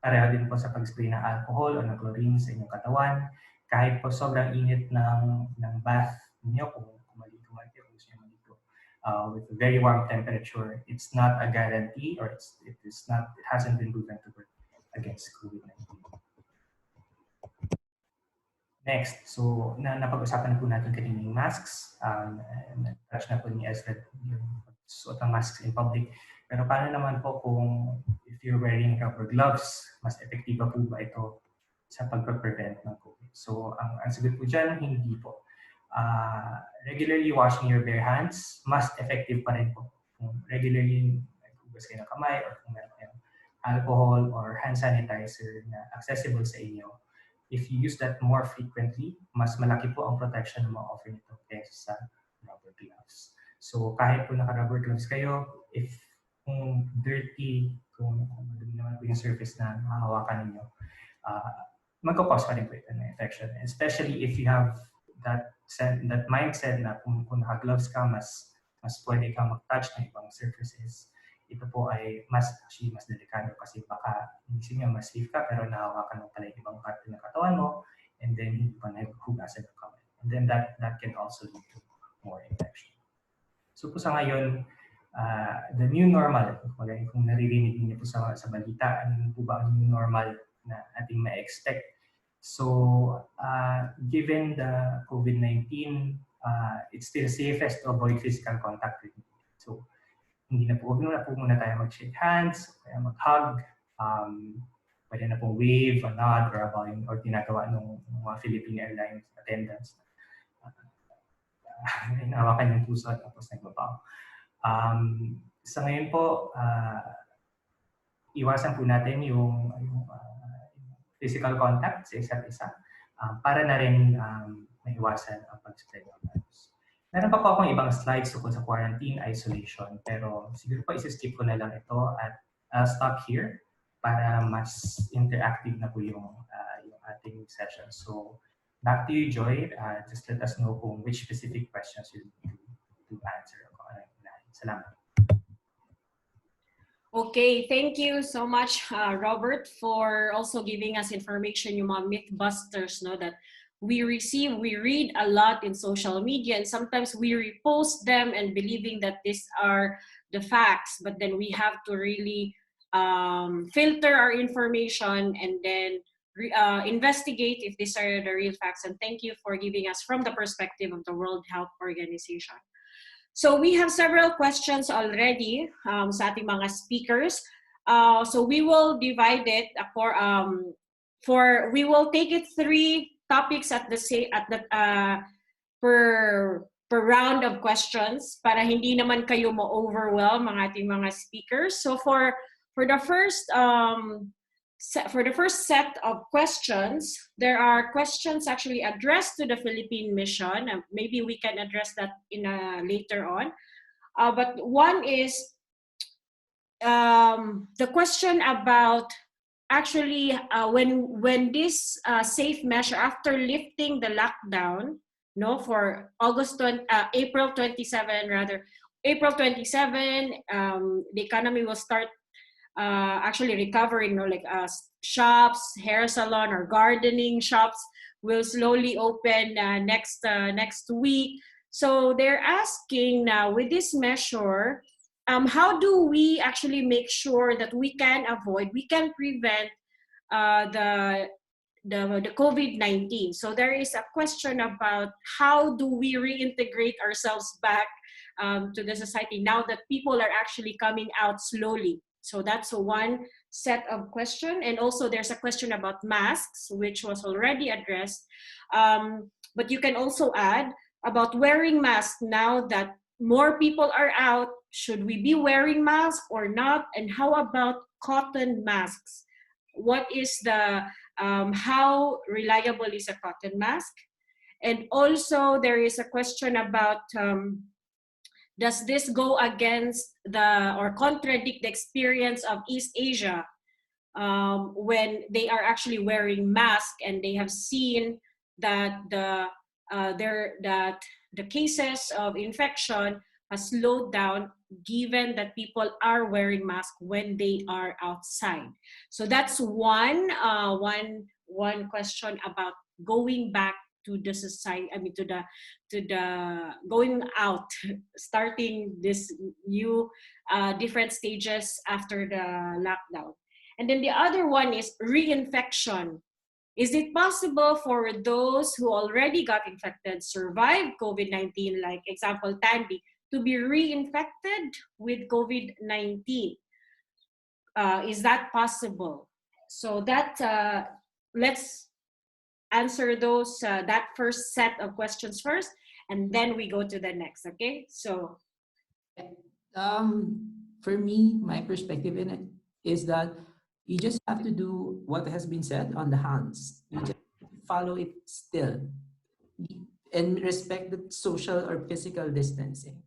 pareho din po sa pag-spray ng alcohol o ng chlorine sa inyong katawan, kahit po sobrang init ng bath niyo, kung maligo gusto niyo maligo with a very warm temperature, it's not a guarantee or it hasn't been proven to work against COVID-19. Next, so napag-usapan na po natin kanina yung masks. Touch na po ni Ezra yung suot ng masks in public. Pero paano naman po kung if you're wearing rubber gloves, mas epektiba po ba ito sa pag-prevent ng COVID? So ang sagot po dyan, hindi po. Regularly washing your bare hands, mas effective pa rin po. Kung regularly naghugas kayo ng kamay or kung meron kayong alcohol or hand sanitizer na accessible sa inyo, if you use that more frequently, mas malaki po ang protection na ma-offer nito kaysa sa rubber gloves. So kahit po naka-rubber gloves kayo, if kung dirty, kung madumi naman po yung surface na mahahawakan ninyo, magkakos pa rin po ito ng infection. Especially if you have that mindset na kung naka-gloves ka, mas pwede kang mag-touch ng ibang surfaces. Ito po ay mas delikado kasi baka inisip niya mas safe ka pero nahawakan mo pala yung ibang parte ng katawan mo and then hindi pa naghugasan ng kamay. And then that can also lead to more infection. So po sa ngayon, the new normal, kung naririnig niyo po sa balita, ano po ba ang new normal na ating ma-expect? So given the COVID-19, it's still safest to avoid physical contact with me. So hindi na po muna tayo mag-shake hands, kaya mag-hug, pwede na pong wave, a nod, or a bowing, or ginagawa ng mga Philippine Airlines attendants. Hinawakan yung puso at tapos nagbabaw. Sa ngayon po, iwasan po natin yung physical contact sa isa't isa para na rin maiwasan ang pag-spread ng virus. Meron pa po akong ibang slides tungkol sa quarantine isolation, pero siguro po isi-skip ko na lang ito at I'll stop here para mas interactive na po yung ating session. So back to you, Joy. Just let us know kung which specific questions you need to answer. Salamat. Okay, thank you so much, Robert, for also giving us information, yung mga mythbusters, no, that we read a lot in social media, and sometimes we repost them and believing that these are the facts, but then we have to really filter our information and then investigate if these are the real facts. And thank you for giving us from the perspective of the World Health Organization. So we have several questions already sa ating mga speakers. So we will divide it we will take it 3 topics per per round of questions para hindi naman kayo ma-overwhelm ang ating mga speakers. So for the first set of questions, there are questions actually addressed to the Philippine mission. Maybe we can address that in later on. But one is the question about actually when this safe measure after lifting the lockdown, for April 27 rather. April 27, the economy will start actually recovering, like shops, hair salon or gardening shops will slowly open next week. So they're asking now with this measure, how do we actually make sure that we can prevent the COVID-19? So there is a question about how do we reintegrate ourselves back to the society now that people are actually coming out slowly. So that's one set of question. And also there's a question about masks, which was already addressed. But you can also add about wearing masks now that more people are out. Should we be wearing masks or not? And how about cotton masks? What is the, how reliable is a cotton mask? And also there is a question about, does this go against or contradict the experience of East Asia when they are actually wearing masks and they have seen that the cases of infection has slowed down given that people are wearing masks when they are outside. So that's one question about going back to the society, to the going out, starting this new different stages after the lockdown. And then the other one is reinfection. Is it possible for those who already got infected, survived COVID-19, like example Tandy, to be reinfected with COVID-19? Is that possible? So that let's answer those that first set of questions first, and then we go to the next. Okay, so for me, my perspective in it is that you just have to do what has been said on the hands. You just follow it still and respect the social or physical distancing.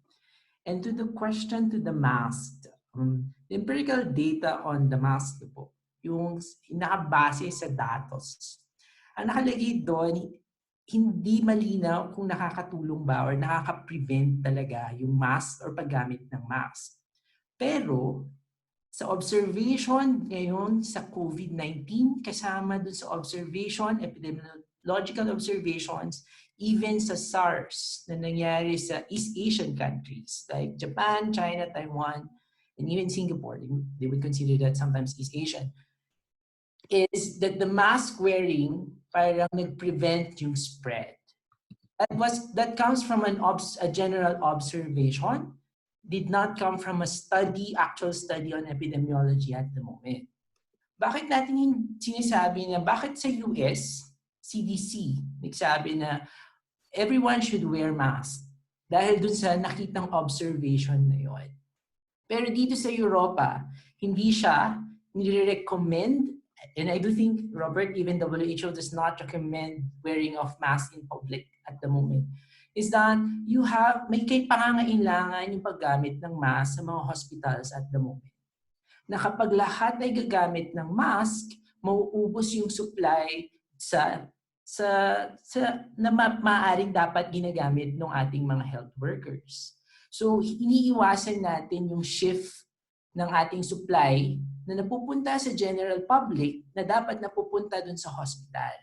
And to the question to the mask, the empirical data on the mask po, yung nakabase sa datos. Ang nakalagay doon, hindi malinaw kung nakakatulong ba or nakaka-prevent talaga yung mask or paggamit ng mask. Pero sa observation ngayon sa COVID-19, kasama dun sa observation, epidemiological observations, even sa SARS na nangyari sa East Asian countries like Japan, China, Taiwan, and even Singapore, they would consider that sometimes East Asian, is that the mask wearing parang nag-prevent yung spread. That comes from a general observation, did not come from a actual study on epidemiology at the moment. Bakit natin sinasabi na, bakit sa US, CDC, nagsabi na everyone should wear mask dahil dun sa nakitang observation na yun. Pero dito sa Europa, hindi siya nire-recommend, and I do think, Robert, even WHO does not recommend wearing of mask in public at the moment, is that may pangangailangan yung paggamit ng mask sa mga hospitals at the moment. Na kapag lahat ay gagamit ng mask, mauubos yung supply na maaaring dapat ginagamit ng ating mga health workers. So, iniiwasan natin yung shift ng ating supply na napupunta sa general public na dapat napupunta dun sa hospital.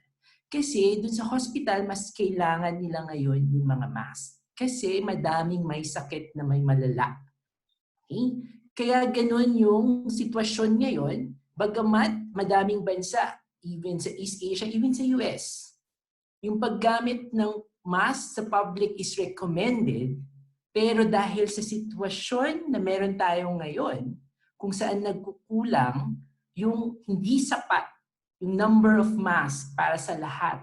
Kasi dun sa hospital, mas kailangan nila ngayon yung mga mask. Kasi madaming may sakit na may malala. Okay? Kaya ganun yung sitwasyon ngayon, bagamat madaming bansa, even sa East Asia, even sa US, yung paggamit ng mask sa public is recommended, pero dahil sa sitwasyon na meron tayo ngayon, kung saan nagkukulang yung hindi sapat, yung number of masks para sa lahat,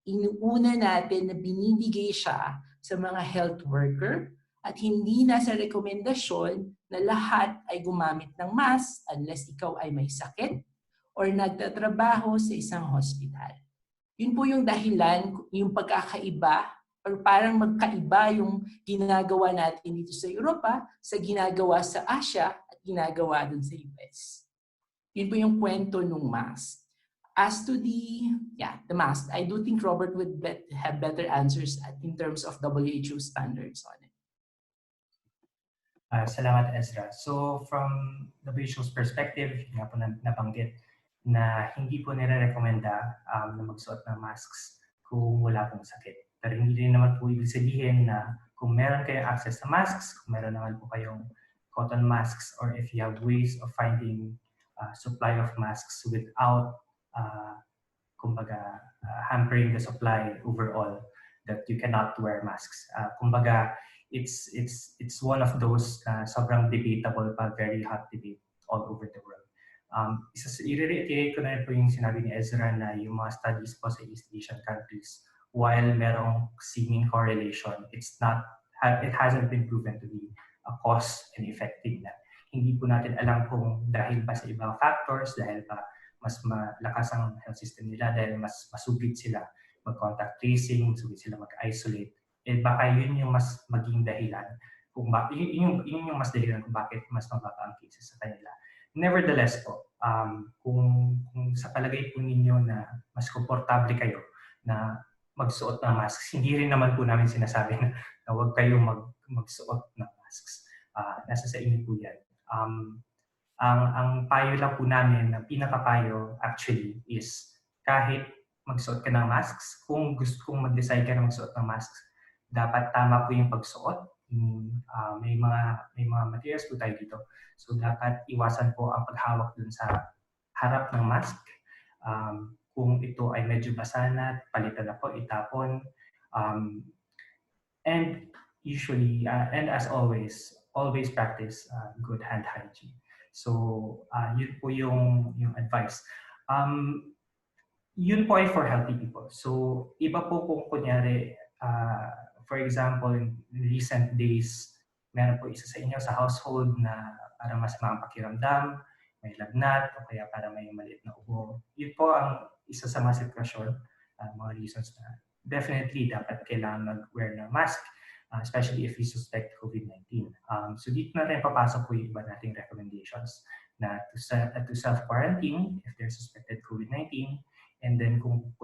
inuuna natin na binibigay siya sa mga health worker at hindi na sa rekomendasyon na lahat ay gumamit ng mask unless ikaw ay may sakit or nagtatrabaho sa isang hospital. Yun po yung dahilan, yung pagkakaiba or parang magkaiba yung ginagawa natin dito sa Europa sa ginagawa sa Asia at ginagawa dun sa US. Yun po yung kwento ng mask. As to the mask, I do think Robert would have better answers in terms of WHO standards on it. Salamat, Ezra. So from WHO's perspective, nga po nabanggit na hindi po nire-recommenda na magsuot ng masks kung wala pong sakit. Pero hindi rin naman po ibig sabihin na kung meron kayong access sa masks, kung meron naman po kayong cotton masks, or if you have ways of finding supply of masks without hampering the supply overall, that you cannot wear masks. Kumbaga, it's one of those sobrang debatable pa, very hot debate all over the world. I-reiterate ko na rin po yung sinabi ni Ezra na yung mga studies po sa East Asian countries, while merong seeming correlation, it hasn't been proven to be a cause and effect thing. Hindi po natin alam kung dahil ba sa ibang factors, dahil ba mas malakas ang health system nila, dahil mas masugid sila mag-contact tracing, masugid sila mag-isolate. Baka yun yung mas maging dahilan kung yun yung mas dahilan kung bakit mas mababa ang cases sa kanila. Nevertheless po, kung sa palagay po ninyo na mas komportable kayo na magsuot ng masks, hindi rin naman po namin sinasabi na huwag kayong magsuot ng masks. Nasa sa inyo po yan. Ang payo lang po namin, ang pinaka-payo actually is kahit magsuot ka ng masks, kung gusto kong mag-decide ka na magsuot ng masks, dapat tama po yung pagsuot. May mga materials po tayo dito. So dapat iwasan po ang paghawak dun sa harap ng mask. Kung ito ay medyo basa na, palitan na po, itapon. And usually, and as always practice good hand hygiene. So yun po yung advice. Yun po ay for healthy people. So iba po kung kunyari, for example, in recent days, meron po isa sa inyo sa household na parang masama ang pakiramdam, may lagnat, o kaya para may maliit na ubo. Yun po ang isa sa mga sitwasyon, mga reasons na definitely dapat kailangan mag-wear ng mask, especially if you suspect COVID-19. So dito na rin papasok po yung iba nating recommendations na to self-quarantine if they're suspected COVID-19. And then kung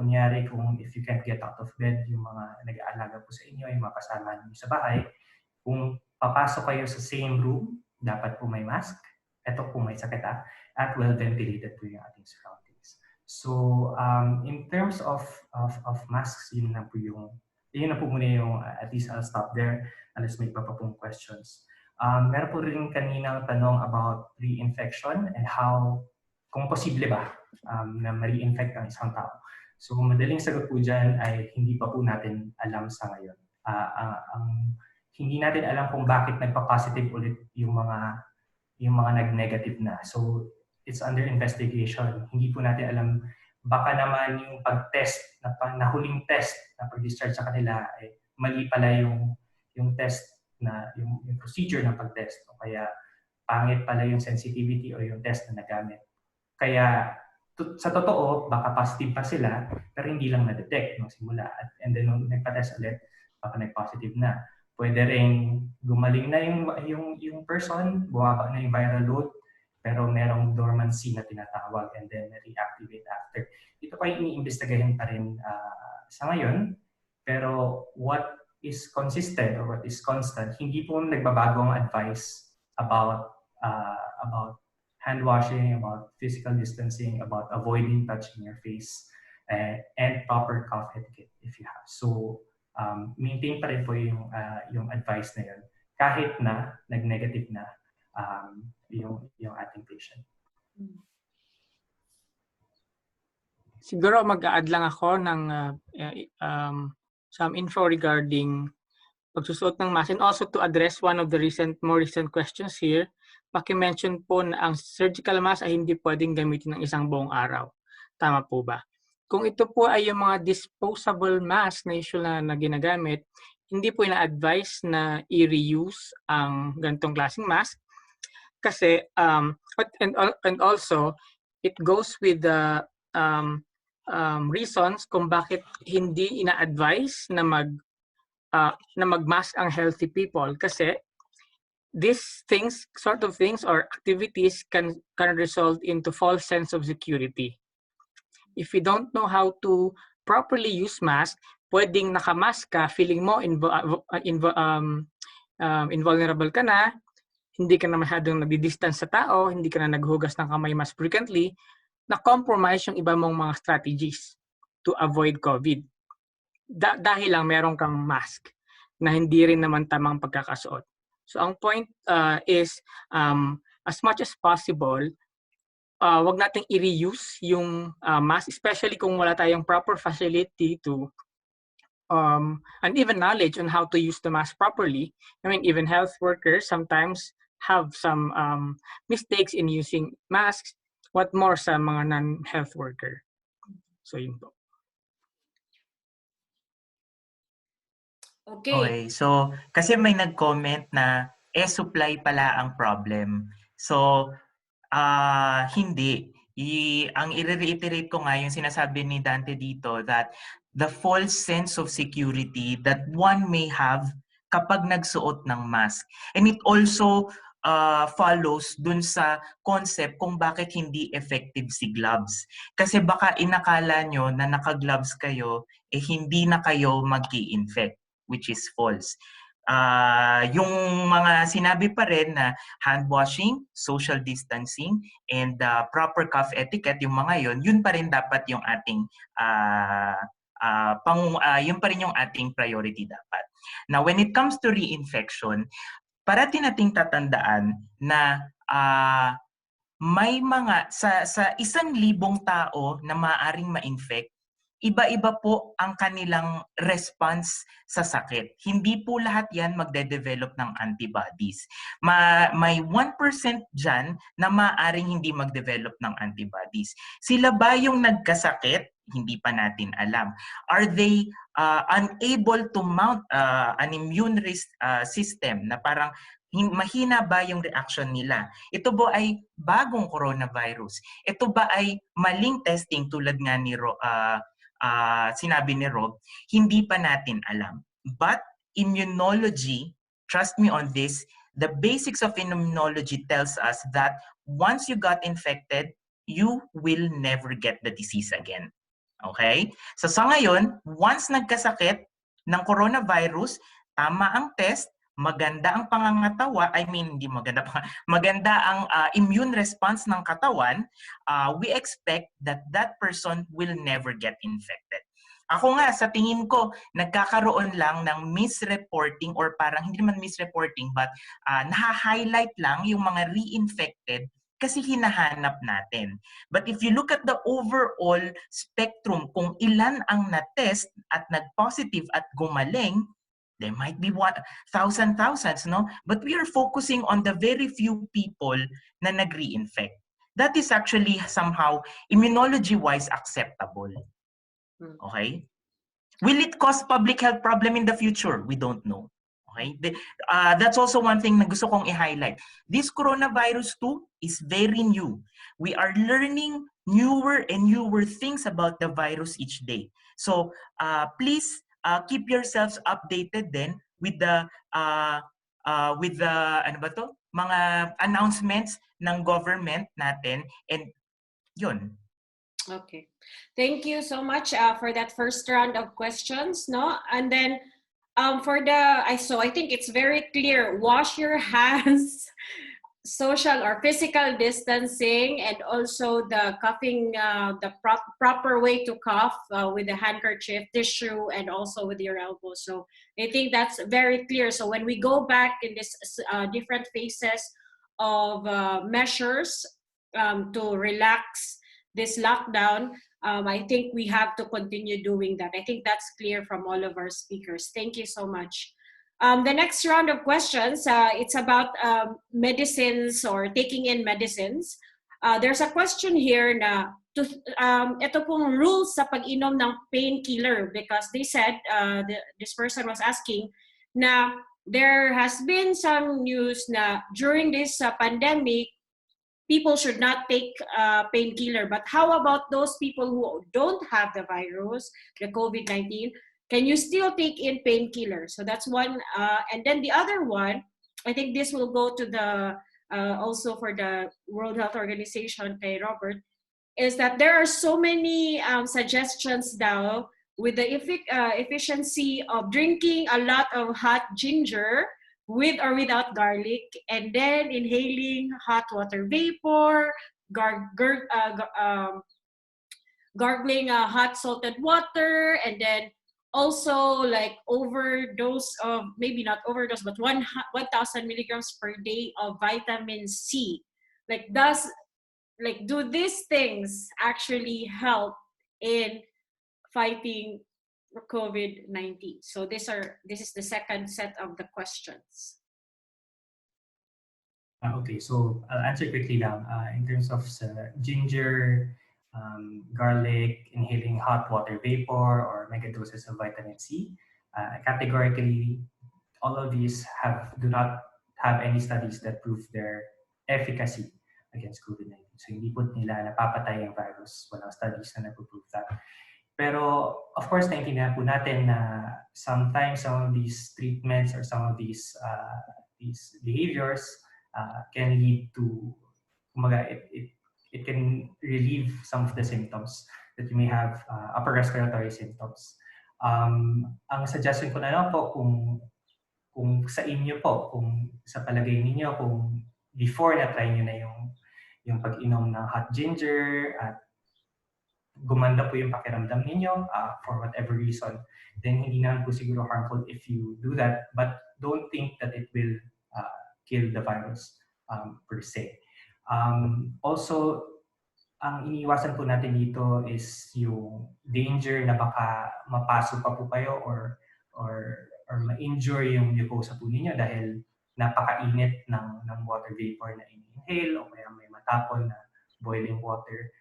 if you can't get out of bed, yung mga nag-aalaga po sa inyo, yung mga kasama niyo sa bahay, kung papasok kayo sa same room, dapat po may mask. Ito po may sakit at well-ventilated po yung ating surroundings. So in terms of masks, yun na po muna yung, at least I'll stop there unless may pa pong questions. Meron po rin kanina tanong about reinfection and kung posible ba na ma-reinfect ang isang tao. So madaling sagot po dyan ay hindi pa po natin alam sa ngayon. Hindi natin alam kung bakit nagpa-positive ulit yung mga nag-negative na. So it's under investigation. Hindi po natin alam, baka naman yung pag-test, na huling test na pag-discharge sa kanila ay mali pala yung test na yung procedure ng pag-test, o kaya pangit pala yung sensitivity o yung test na nagamit. Kaya sa totoo, baka positive pa sila, pero hindi lang na-detect nung simula. And then nung nagpa-test ulit, baka nag-positive na. Pwede rin gumaling na yung person, bumaba na yung viral load, pero merong dormancy na tinatawag and then reactivate after. Ito pa yung iniimbestigahin pa rin sa ngayon, pero what is consistent or what is constant, hindi po nagbabago ang advice about hand washing, about physical distancing, about avoiding touching your face, and proper cough etiquette if you have. So maintain pa rin po yung advice na yun, kahit na nag-negative na yung ating patient. Siguro mag-a-add lang ako ng some info regarding pagsusuot ng mask, and also to address one of the more recent questions here. Paki-mention po na ang surgical mask ay hindi pwedeng gamitin ng isang buong araw. Tama po ba? Kung ito po ay yung mga disposable mask na usual na ginagamit, hindi po ina-advise na i-reuse ang ganitong klaseng mask kasi and also it goes with the reasons kung bakit hindi ina-advise na mag-mask ang healthy people kasi these sort of things or activities can result into false sense of security. If you don't know how to properly use mask, pwedeng nakamask ka, feeling mo invulnerable ka na, hindi ka na masyadong nagdi-distance sa tao, hindi ka na naghugas ng kamay mas frequently, na-compromise yung iba mong mga strategies to avoid COVID. Dahil lang meron kang mask na hindi rin naman tamang pagkakasuot. So ang point is, as much as possible, wag nating i-reuse yung mask, especially kung wala tayong proper facility to and even knowledge on how to use the mask properly. I mean, even health workers sometimes have some mistakes in using masks. What more sa mga non-health worker? So yun po. Okay, so kasi may nag-comment na supply pala ang problem. So hindi. Ang i-reiterate ko nga yung sinasabi ni Dante dito that the false sense of security that one may have kapag nagsuot ng mask. And it also follows dun sa concept kung bakit hindi effective si gloves. Kasi baka inakala nyo na naka-gloves kayo, hindi na kayo mag-i-infect, which is false. Yung mga sinabi pa rin na hand washing, social distancing, and proper cough etiquette, yung mga yun pa rin dapat yung ating yun pa rin yung ating priority dapat. Now, when it comes to reinfection, parati nating tatandaan na may mga sa 1,000 tao na maaaring ma-infect, iba-iba po ang kanilang response sa sakit. Hindi po lahat yan magde-develop ng antibodies. May 1% dyan na maaaring hindi mag-develop ng antibodies. Sila ba yung nagkasakit? Hindi pa natin alam. Are they unable to mount an immune system na parang mahina ba yung reaction nila? Ito ba ay bagong coronavirus? Ito ba ay maling testing tulad nga ni sinabi ni Rob? Hindi pa natin alam. But immunology, trust me on this, the basics of immunology tells us that once you got infected, you will never get the disease again. Okay? So sa ngayon, once nagkasakit ng coronavirus, tama ang test, maganda ang pangangatawa, hindi maganda pa, maganda ang immune response ng katawan, we expect that that person will never get infected. Ako nga, sa tingin ko, nagkakaroon lang ng misreporting or parang hindi naman misreporting but naha-highlight lang yung mga reinfected kasi hinahanap natin. But if you look at the overall spectrum, kung ilan ang na-test at nag-positive at gumaling, there might be thousands, no? But we are focusing on the very few people na nag-reinfect. That is actually somehow immunology-wise acceptable. Okay? Will it cause public health problem in the future? We don't know. Okay? That's also one thing na gusto kong i-highlight. This coronavirus too is very new. We are learning newer and newer things about the virus each day. So please keep yourselves updated then with the mga announcements ng government natin, and yun. Okay. Thank you so much for that first round of questions, no? And then so I think it's very clear, wash your hands, social or physical distancing, and also the coughing, the proper way to cough with the handkerchief, tissue, and also with your elbow. So I think that's very clear. So when we go back in this different phases of measures to relax this lockdown, I think we have to continue doing that. I think that's clear from all of our speakers. Thank you so much. The next round of questions, it's about medicines or taking in medicines. there's a question here na ito pong rules sa pag-inom ng painkiller, because they said, this person was asking na there has been some news na during this pandemic, people should not take painkiller. But how about those people who don't have the virus, the COVID-19? Can you still take in painkiller? So that's one. And then the other one, I think this will go to the also for the World Health Organization, kay Robert, is that there are so many suggestions now with the efficiency of drinking a lot of hot ginger with or without garlic, and then inhaling hot water vapor, gargling hot salted water, and then also like overdose of, maybe not overdose, but 1,000 milligrams per day of vitamin C. Do these things actually help in fighting COVID-19? So this is the second set of the questions. Okay, so I'll answer quickly lang. In terms of ginger, garlic, inhaling hot water vapor, or mega doses of vitamin C, categorically, all of these do not have any studies that prove their efficacy against COVID-19. So hindi po nila napapatay ang virus. Walang studies na nagpo-prove that. Pero of course, naintindihan po natin na sometimes some of these treatments or some of these behaviors can lead to, it can relieve some of the symptoms that you may have, upper respiratory symptoms. Ang suggestion ko na lang po, kung sa inyo po, kung sa palagay ninyo, kung before na-try nyo na yung pag-inom ng hot ginger at gumanda po yung pakiramdam ninyo for whatever reason, then hindi naman po siguro harmful if you do that, but don't think that it will kill the virus per se. Also, ang iniiwasan po natin dito is yung danger na baka mapaso pa po kayo or ma-injure yung mucosa po ninyo dahil napakainit ng water vapor na in-inhale o kaya may matapon na boiling water.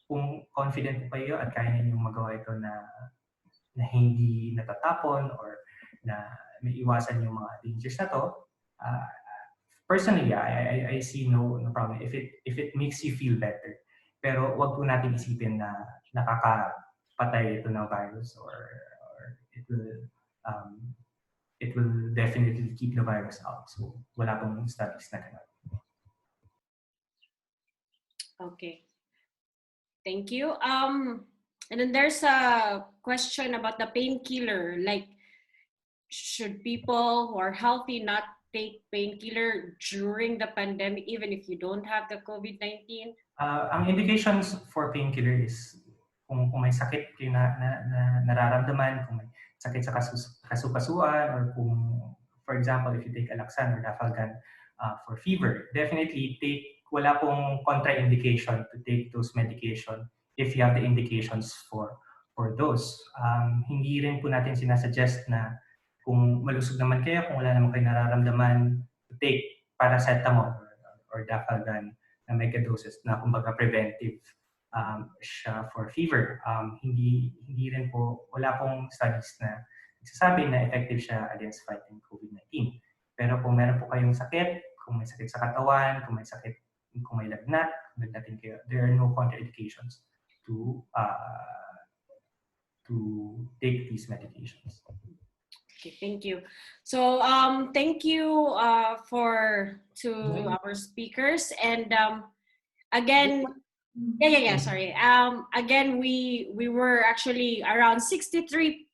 Kung confident po kayo at kaya ninyong magawa ito na hindi natatapon or na may iwasan yung mga dangers na to, personally, I see no problem if it makes you feel better. Pero wag po natin isipin na nakakapatay ito ng virus or it will definitely keep the virus out. So wala pong studies na ganun. Okay. Thank you. And then there's a question about the painkiller. Like, should people who are healthy not take painkiller during the pandemic, even if you don't have the COVID-19? Ang indications for painkiller is kung may sakit kayo na nararamdaman, kung may sakit sa kasukasuan, or kung, for example, if you take Alaxan or Dafalgan for fever, definitely wala pong contraindication to take those medication if you have the indications for those. Hindi rin po natin sinasuggest na kung malusog naman kayo, kung wala naman kayo nararamdaman, to take paracetamol or Dafalgan na mega doses na kumbaga preventive siya for fever. Hindi rin po, wala pong studies na nagsasabi na effective siya against fighting COVID-19. Pero kung meron po kayong sakit, kung may sakit sa katawan, kung may lagnat, kayo, there are no contraindications to take these medications. Okay, thank you. So thank you to our speakers, and again, sorry. Again, we were actually around 63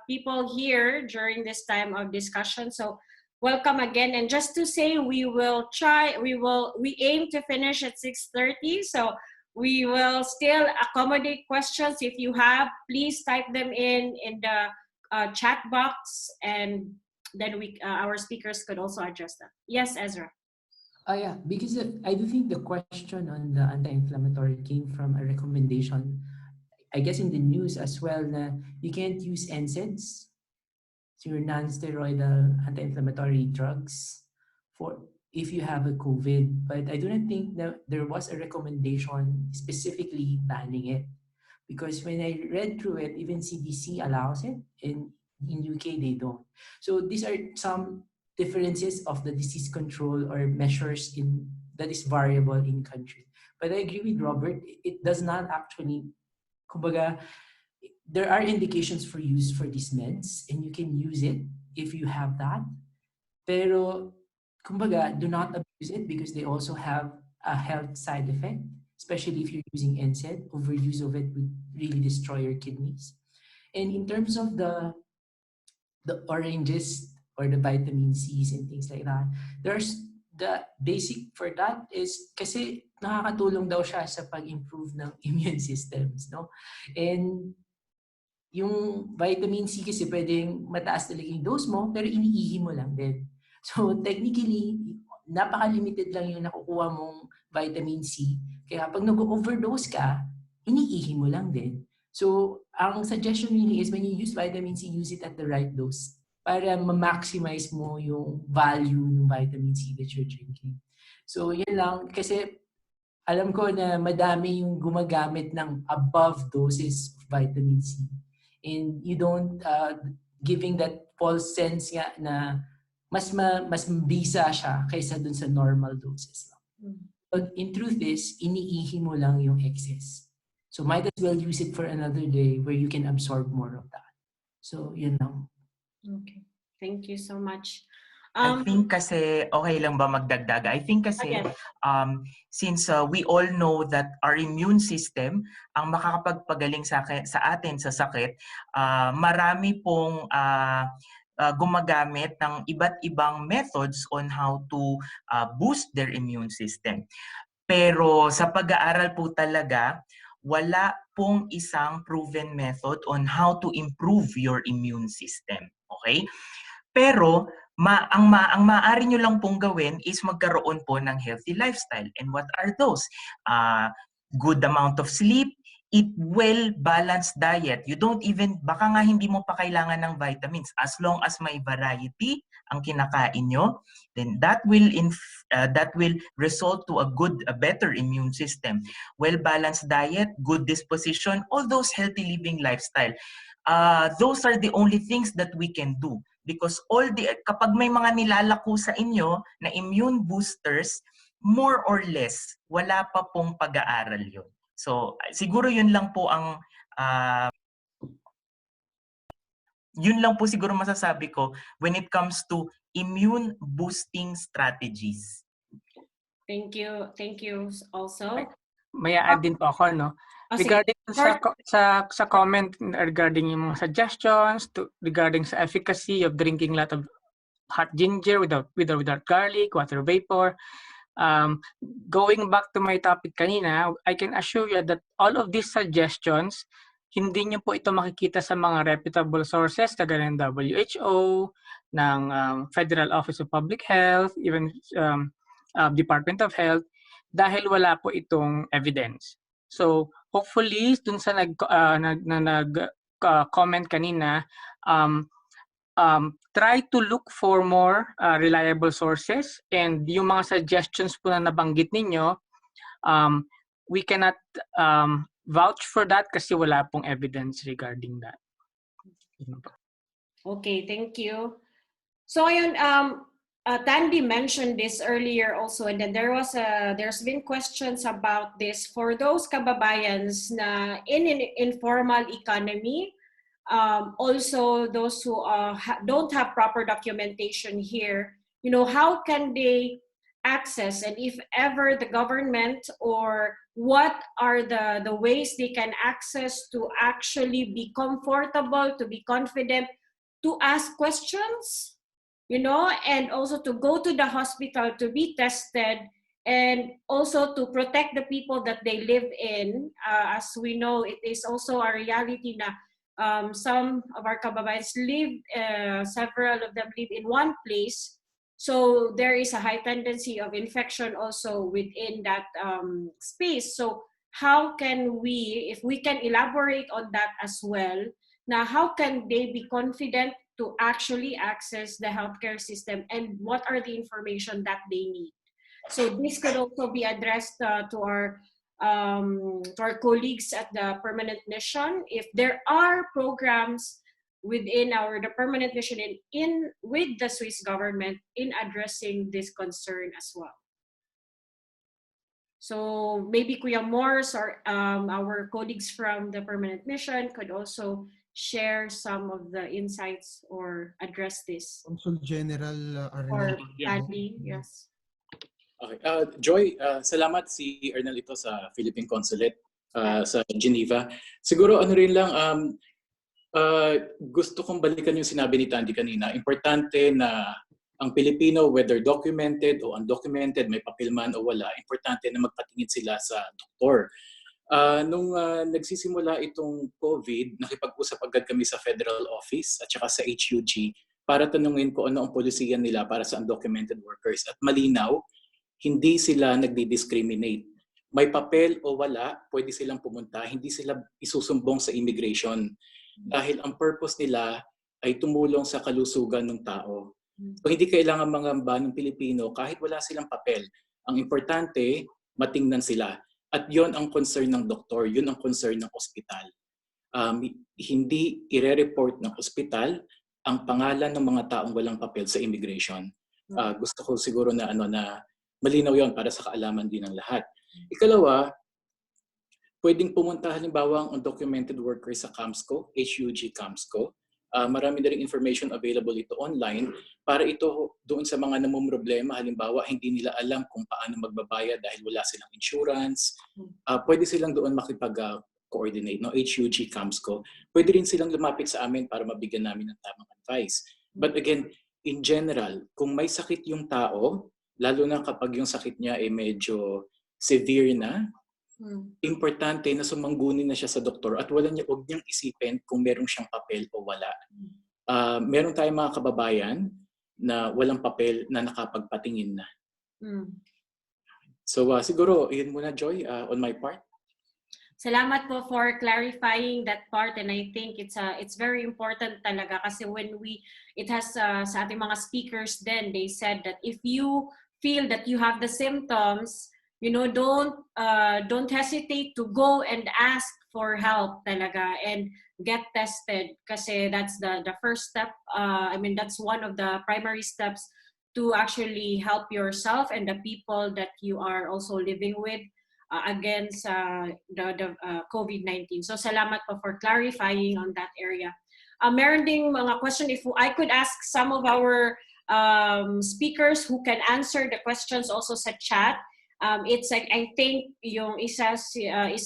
people here during this time of discussion. So welcome again, and just to say, we aim to finish at 6:30. So we will still accommodate questions. If you have, please type them in the chat box, and then our speakers could also address them. Yes, Ezra. Yeah, because I do think the question on the anti-inflammatory came from a recommendation, I guess in the news as well, na you can't use NSAIDs, so your non-steroidal anti-inflammatory drugs, if you have a COVID, but I do not think that there was a recommendation specifically banning it. Because when I read through it, even CDC allows it, and in UK they don't. So these are some differences of the disease control or measures in that is variable in countries. But I agree with Robert, it does not actually, kumbaga, there are indications for use for these meds, and you can use it if you have that. Pero, kumbaga, do not abuse it because they also have a health side effect, especially if you're using NSAID. Overuse of it would really destroy your kidneys. And in terms of the oranges or the vitamin C's and things like that, there's the basic for that is kasi nakakatulong daw siya sa pag-improve ng immune systems, no? And yung vitamin C kasi pwedeng mataas talaga yung dose mo, pero iniihi mo lang din. So technically, napaka-limited lang yung nakukuha mong vitamin C. Kaya pag nag-overdose ka, iniihi mo lang din. So ang suggestion really is when you use vitamin C, use it at the right dose para ma-maximize mo yung value ng vitamin C that you're drinking. So yun lang, kasi alam ko na madami yung gumagamit ng above doses of vitamin C. And you don't giving that false sense nga na mas mabisa siya kaysa dun sa normal doses lang. But in truth is, iniihi mo lang yung excess. So might as well use it for another day where you can absorb more of that. So yun lang. Okay. Thank you so much. I think kasi, okay lang ba magdagdag? I think kasi, since we all know that our immune system, ang makakapagpagaling sa atin sa sakit, marami pong gumagamit ng iba't ibang methods on how to boost their immune system. Pero sa pag-aaral po talaga, wala pong isang proven method on how to improve your immune system. Okay? Pero ang maaari nyo lang pong gawin is magkaroon po ng healthy lifestyle. And what are those? Good amount of sleep, eat well, balanced diet. You don't even, baka nga hindi mo pa kailangan ng vitamins. As long as may variety ang kinakain nyo, then that will result to a better immune system. Well-balanced diet, good disposition, all those healthy living lifestyle. Those are the only things that we can do. Because kapag may mga nilalako sa inyo na immune boosters, more or less, wala pa pong pag-aaral yun. So, siguro yun lang po siguro masasabi ko when it comes to immune boosting strategies. Thank you. Thank you also. May add din po ako, no? Regarding sa comment regarding yung mga suggestions regarding sa efficacy of drinking a lot of hot ginger without garlic, water vapor. Going back to my topic kanina, I can assure you that all of these suggestions, hindi nyo po ito makikita sa mga reputable sources kagaya ng WHO, ng Federal Office of Public Health, even Department of Health, dahil wala po itong evidence. So hopefully, dun sa nag-comment kanina, try to look for more reliable sources, and yung mga suggestions po na nabanggit ninyo, we cannot vouch for that kasi wala pong evidence regarding that. Okay, thank you. So ayun, Tandy mentioned this earlier also, and then there's been questions about this for those kababayans na in an informal economy, also those who don't have proper documentation here, how can they access, and if ever the government, or what are the ways they can access to actually be comfortable, to be confident, to ask questions, and also to go to the hospital to be tested, and also to protect the people that they live in. As we know, it is also a reality na some of our kababayans live, several of them live in one place. So there is a high tendency of infection also within that space. So how can we, if we can elaborate on that as well, now how can they be confident to actually access the healthcare system and what are the information that they need. So this could also be addressed to our colleagues at the permanent mission. If there are programs within the permanent mission in with the Swiss government in addressing this concern as well. So maybe Kuya Morse or our colleagues from the permanent mission could also share some of the insights or address this. Consul General Or Arnel. Andy, yes. Okay. Joy, salamat si Ernel ito sa Philippine Consulate sa Geneva. Siguro ano rin lang, gusto kong balikan yung sinabi ni Tandy kanina. Importante na ang Pilipino, whether documented o undocumented, may papel man o wala, importante na magpatingin sila sa doktor. Nung nagsisimula itong COVID, nakipag-usap agad kami sa Federal Office at saka sa HUG para tanungin ko ano ang polisiyan nila para sa undocumented workers. At malinaw, hindi sila nagdi-discriminate. May papel o wala, pwede silang pumunta, hindi sila isusumbong sa immigration. Dahil ang purpose nila ay tumulong sa kalusugan ng tao. So, hindi kailangan mangamba ng Pilipino kahit wala silang papel. Ang importante, matingnan sila. At yon ang concern ng doktor, yun ang concern ng ospital. Hindi ire-report ng ospital ang pangalan ng mga taong walang papel sa immigration. Gusto ko siguro na na malinaw yon para sa kaalaman din ng lahat. Ikalawa, pwedeng pumunta halimbawa ang undocumented workers sa CAMSCO, HUG CAMSCO. Marami na rin information available ito online para ito doon sa mga namumroblema. Halimbawa, hindi nila alam kung paano magbabayad dahil wala silang insurance. Pwede silang doon makipag-coordinate, no? HUG CAMSCO. Pwede rin silang lumapit sa amin para mabigyan namin ng tamang advice. But again, in general, kung may sakit yung tao, lalo na kapag yung sakit niya ay medyo severe na, importante na sumanggunin na siya sa doktor at huwag niyang isipin kung meron siyang papel o wala. Meron tayong mga kababayan na walang papel na nakapagpatingin na. So siguro, yun muna Joy, on my part. Salamat po for clarifying that part, and I think it's very important talaga kasi when it has sa ating mga speakers then they said that if you feel that you have the symptoms, don't hesitate to go and ask for help talaga and get tested kasi that's the first step. That's one of the primary steps to actually help yourself and the people that you are also living with against the COVID-19. So salamat po for clarifying on that area. Meron ding mga question, if I could ask some of our speakers who can answer the questions also sa chat. It's like, I think yung isa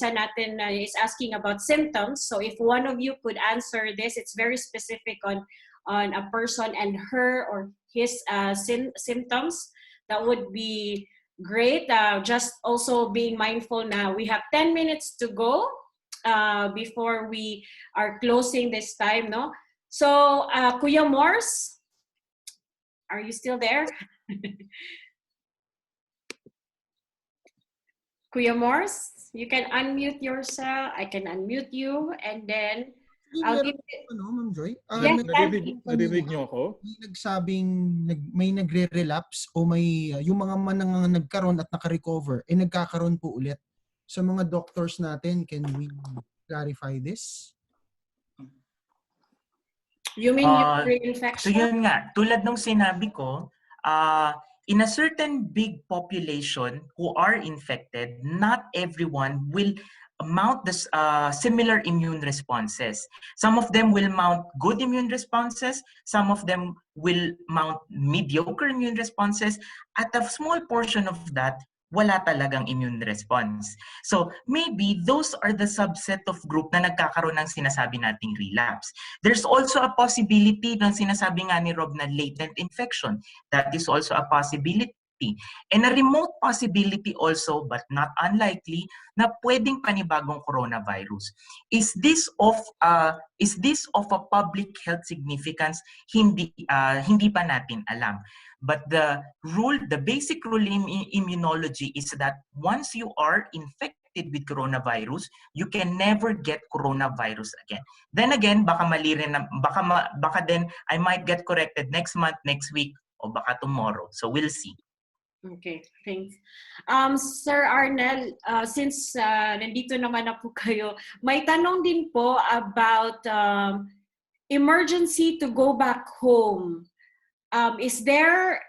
natin is asking about symptoms. So if one of you could answer this, it's very specific on a person and her or his symptoms. That would be great. Just also being mindful now, we have 10 minutes to go before we are closing this time, no? So, Kuya Morse, are you still there? Kuya Morse, you can unmute yourself. I can unmute you, and then I'll give it. Ma'am Joy? Yes, narinig niyo ako? May nagsabing may nagre-relapse o may yung mga nagkaroon at naka-recover, nagkakaroon po ulit. Sa mga doctors natin, can we clarify this? You mean yung reinfection? So yun nga, tulad nung sinabi ko, in a certain big population who are infected, not everyone will mount the similar immune responses. Some of them will mount good immune responses. Some of them will mount mediocre immune responses. At a small portion of that, wala talagang immune response. So maybe those are the subset of group na nagkakaroon ng sinasabi nating relapse. There's also a possibility ng sinasabi nga ni Rob na latent infection. That is also a possibility. And a remote possibility also, but not unlikely, na pwedeng panibagong coronavirus. Is this of a public health significance? Hindi pa natin alam. But the basic rule in immunology is that once you are infected infected with coronavirus, you can never get coronavirus again. Then again, baka mali rin, baka then I might get corrected next month, next week, o baka tomorrow. So we'll see. Okay, thanks. Sir Arnel, since nandito naman na po kayo, may tanong din po about emergency to go back home. Is there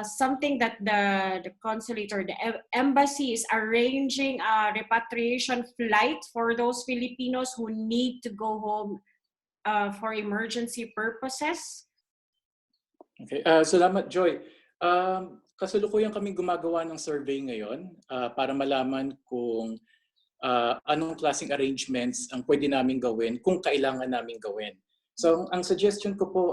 something that the consulate or the embassy is arranging a repatriation flight for those Filipinos who need to go home for emergency purposes? Okay, salamat Joy. Kasalukuyan kaming gumagawa ng survey ngayon para malaman kung anong klaseng arrangements ang pwede namin gawin kung kailangan namin gawin. So ang suggestion ko po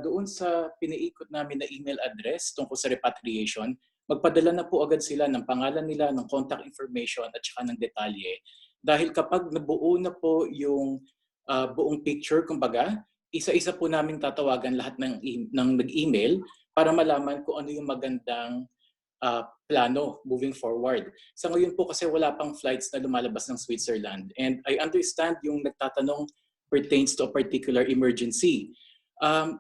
doon sa piniikot namin na email address tungkol sa repatriation, magpadala na po agad sila ng pangalan nila, ng contact information at saka ng detalye. Dahil kapag nabuo na po yung buong picture, kumbaga, isa-isa po namin tatawagan lahat ng nag-email para malaman kung ano yung magandang plano moving forward. Sa ngayon po kasi wala pang flights na lumalabas ng Switzerland. And I understand yung nagtatanong pertains to a particular emergency.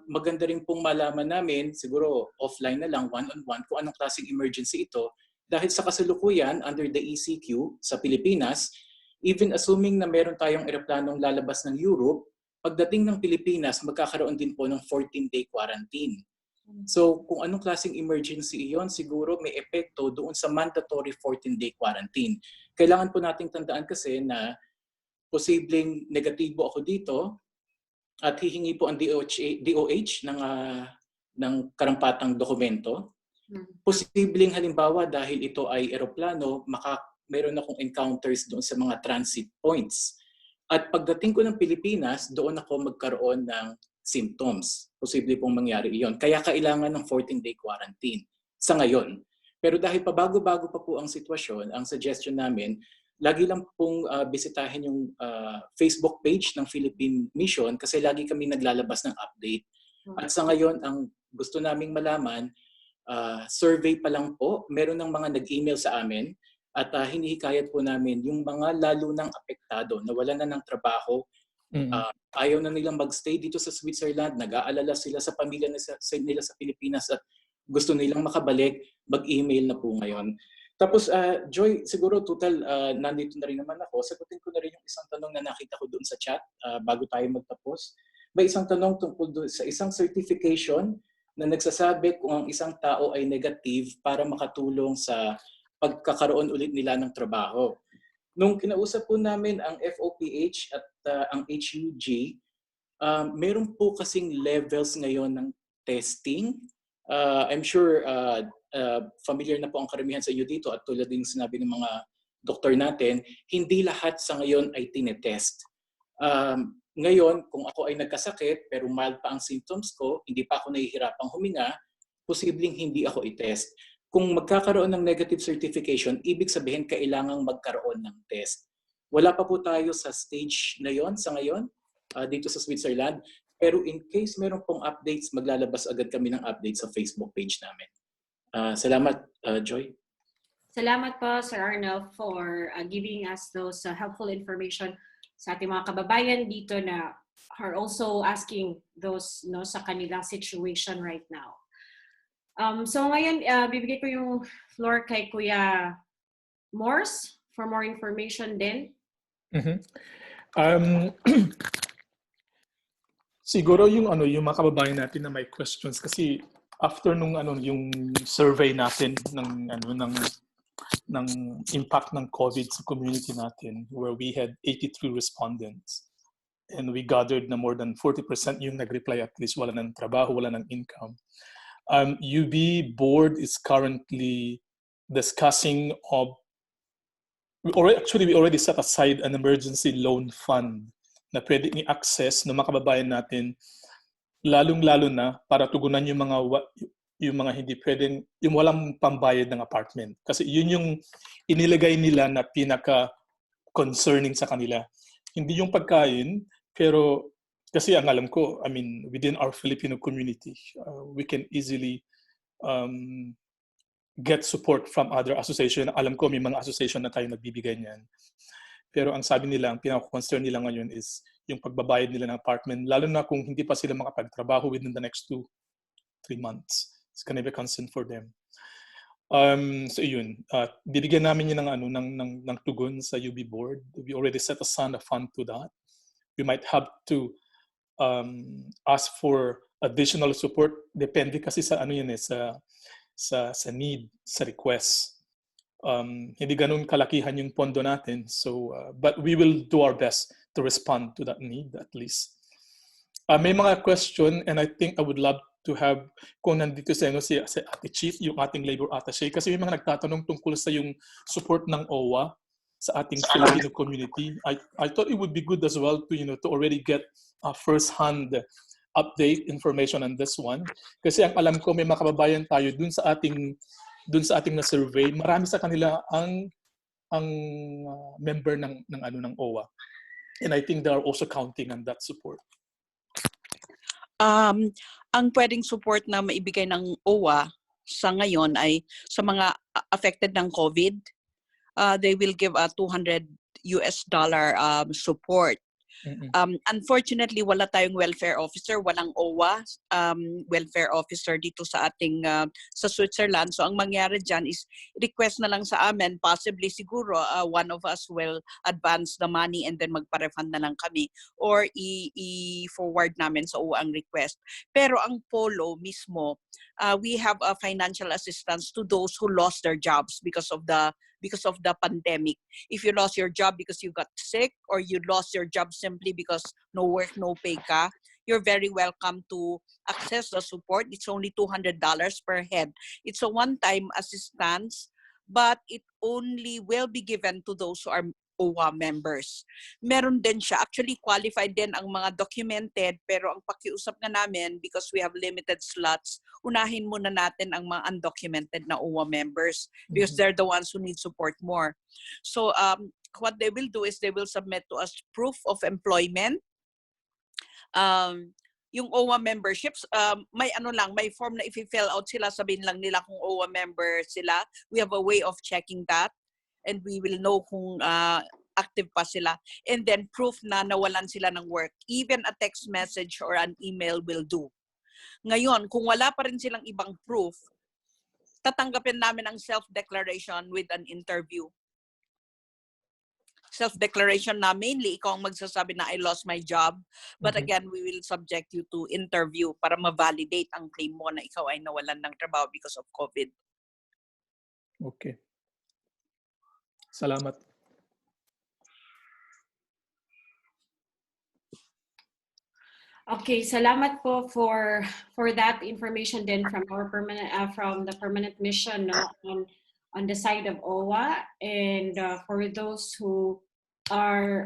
Maganda rin pong malaman namin, siguro offline na lang, one-on-one, kung anong klaseng emergency ito. Dahil sa kasalukuyan, under the ECQ sa Pilipinas, even assuming na meron tayong eroplanong lalabas ng Europe, pagdating ng Pilipinas, magkakaroon din po ng 14-day quarantine. So kung anong klaseng emergency iyon, siguro may epekto doon sa mandatory 14-day quarantine. Kailangan po nating tandaan kasi na posibleng negatibo ako dito at hihingi po ang DOH ng karampatang dokumento. Posibleng halimbawa dahil ito ay eroplano, meron akong encounters doon sa mga transit points. At pagdating ko ng Pilipinas, doon ako magkaroon ng symptoms. Posible pong mangyari iyon. Kaya kailangan ng 14-day quarantine sa ngayon. Pero dahil pabago-bago pa po ang sitwasyon, ang suggestion namin, lagi lang pong bisitahin yung Facebook page ng Philippine Mission kasi lagi kami naglalabas ng update. At sa ngayon, ang gusto naming malaman, survey pa lang po, meron ng mga nag-email sa amin at hinihikayat po namin yung mga lalo ng apektado, nawalan na ng trabaho, ayaw na nilang magstay dito sa Switzerland, nag-aalala sila sa pamilya nila sa Pilipinas at gusto nilang makabalik, mag-email na po ngayon. Tapos, Joy, siguro total nandito na rin naman ako. Sagutin ko na rin yung isang tanong na nakita ko doon sa chat bago tayo magtapos. May isang tanong tungkol doon sa isang certification na nagsasabi kung ang isang tao ay negative para makatulong sa pagkakaroon ulit nila ng trabaho. Nung kinausap po namin ang FOPH at ang HUG, meron po kasing levels ngayon ng testing. I'm sure familiar na po ang karamihan sa inyo dito at tulad din sinabi ng mga doktor natin, hindi lahat sa ngayon ay tinetest. Ngayon, kung ako ay nagkasakit pero mild pa ang symptoms ko, hindi pa ako nahihirapang huminga, posibleng hindi ako i-test. Kung magkakaroon ng negative certification, ibig sabihin kailangang magkaroon ng test. Wala pa po tayo sa stage na yon sa ngayon dito sa Switzerland. Pero in case meron pong updates, maglalabas agad kami ng updates sa Facebook page namin. Salamat, Joy. Salamat po, Sir Arnel, for giving us those helpful information sa ating mga kababayan dito na are also asking those sa kanilang situation right now. So ngayon, bibigay ko yung floor kay Kuya Morse for more information din. Siguro yung mga kababayan natin na may questions kasi after yung survey natin ng impact ng COVID sa community natin where we had 83 respondents and we gathered na more than 40% yung nag-reply at least wala ng trabaho, wala ng income. UB board is currently discussing we already set aside an emergency loan fund na pwede i-access ng mga kababayan natin lalong-lalo na para tugunan yung mga hindi pwedeng, yung walang pambayad ng apartment. Kasi yun yung inilagay nila na pinaka-concerning sa kanila. Hindi yung pagkain, pero kasi ang alam ko, within our Filipino community, we can easily get support from other association. Alam ko may mga association na tayo nagbibigay niyan. Pero ang sabi nila, ang pinaka-concern nila ngayon is yung pagbabayad nila ng apartment, lalo na kung hindi pa sila makapagtrabaho within the next 2-3 months. It's gonna be a concern for them. So yun, bibigyan namin yun ng tugon sa UB board. We already set aside a fund to that. We might have to ask for additional support. Depende kasi sa sa need, sa request. Hindi ganun kalakihan yung pondo natin. So, but we will do our best to respond to that need at least. May mga question, and I think I would love to have, kung nandito si Ate Chief, yung ating labor attaché, kasi may mga nagtatanong tungkol sa yung support ng OWA sa ating Filipino community. I thought it would be good as well to to already get a first-hand update information on this one. Kasi ang alam ko may mga kababayan tayo dun sa ating na survey, marami sa kanila ang member ng OWA. And I think they are also counting on that support. Ang pwedeng support na maibigay ng OWA sa ngayon ay sa mga affected ng COVID. They will give a $200 support. Unfortunately, wala tayong welfare officer, walang OWA welfare officer dito sa ating sa Switzerland. So ang mangyari dyan is request na lang sa amin, possibly siguro one of us will advance the money and then magpa-refund na lang kami or i-forward namin sa OWA ang request. Pero ang polo mismo, we have a financial assistance to those who lost their jobs because of the pandemic. If you lost your job because you got sick or you lost your job simply because no work, no pay ka, you're very welcome to access the support. It's only $200 per head. It's a one-time assistance, but it only will be given to those who are OWA members. Meron din siya. Actually, qualified din ang mga documented, pero ang pakiusap nga namin, because we have limited slots, unahin muna natin ang mga undocumented na OWA members because they're the ones who need support more. So what they will do is they will submit to us proof of employment. Yung OWA memberships, may may form na i-fill out sila, sabihin lang nila kung OWA member sila. We have a way of checking that. And we will know kung active pa sila. And then proof na nawalan sila ng work. Even a text message or an email will do. Ngayon, kung wala pa rin silang ibang proof, tatanggapin namin ang self-declaration with an interview. Self-declaration na mainly, ikaw ang magsasabi na I lost my job. But again, we will subject you to interview para ma-validate ang claim mo na ikaw ay nawalan ng trabaho because of COVID. Okay. Salamat. Okay, salamat po for that information then from our from the permanent mission on the side of OWA, and for those who are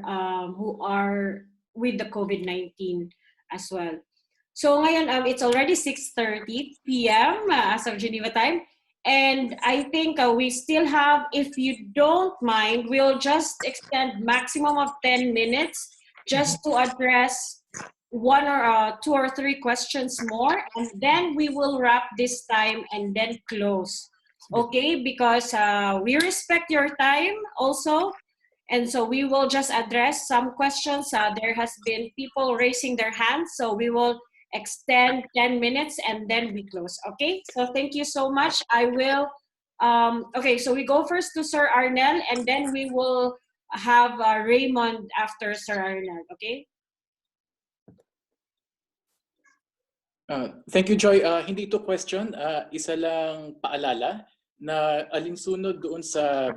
with the COVID-19 as well. So ngayon it's already 6:30 p.m. As of Geneva time. And I think we still have, if you don't mind, we'll just extend maximum of 10 minutes just to address one or 2 or 3 questions more. And then we will wrap this time and then close. Okay? Because we respect your time also. And so we will just address some questions. There has been people raising their hands. So we will extend 10 minutes and then we close. Okay, so thank you so much. I will okay, so we go first to Sir Arnel and then we will have Raymond after Sir Arnel. Okay. Thank you, Joy. Hindi ito question, isa lang paalala na alinsunod doon sa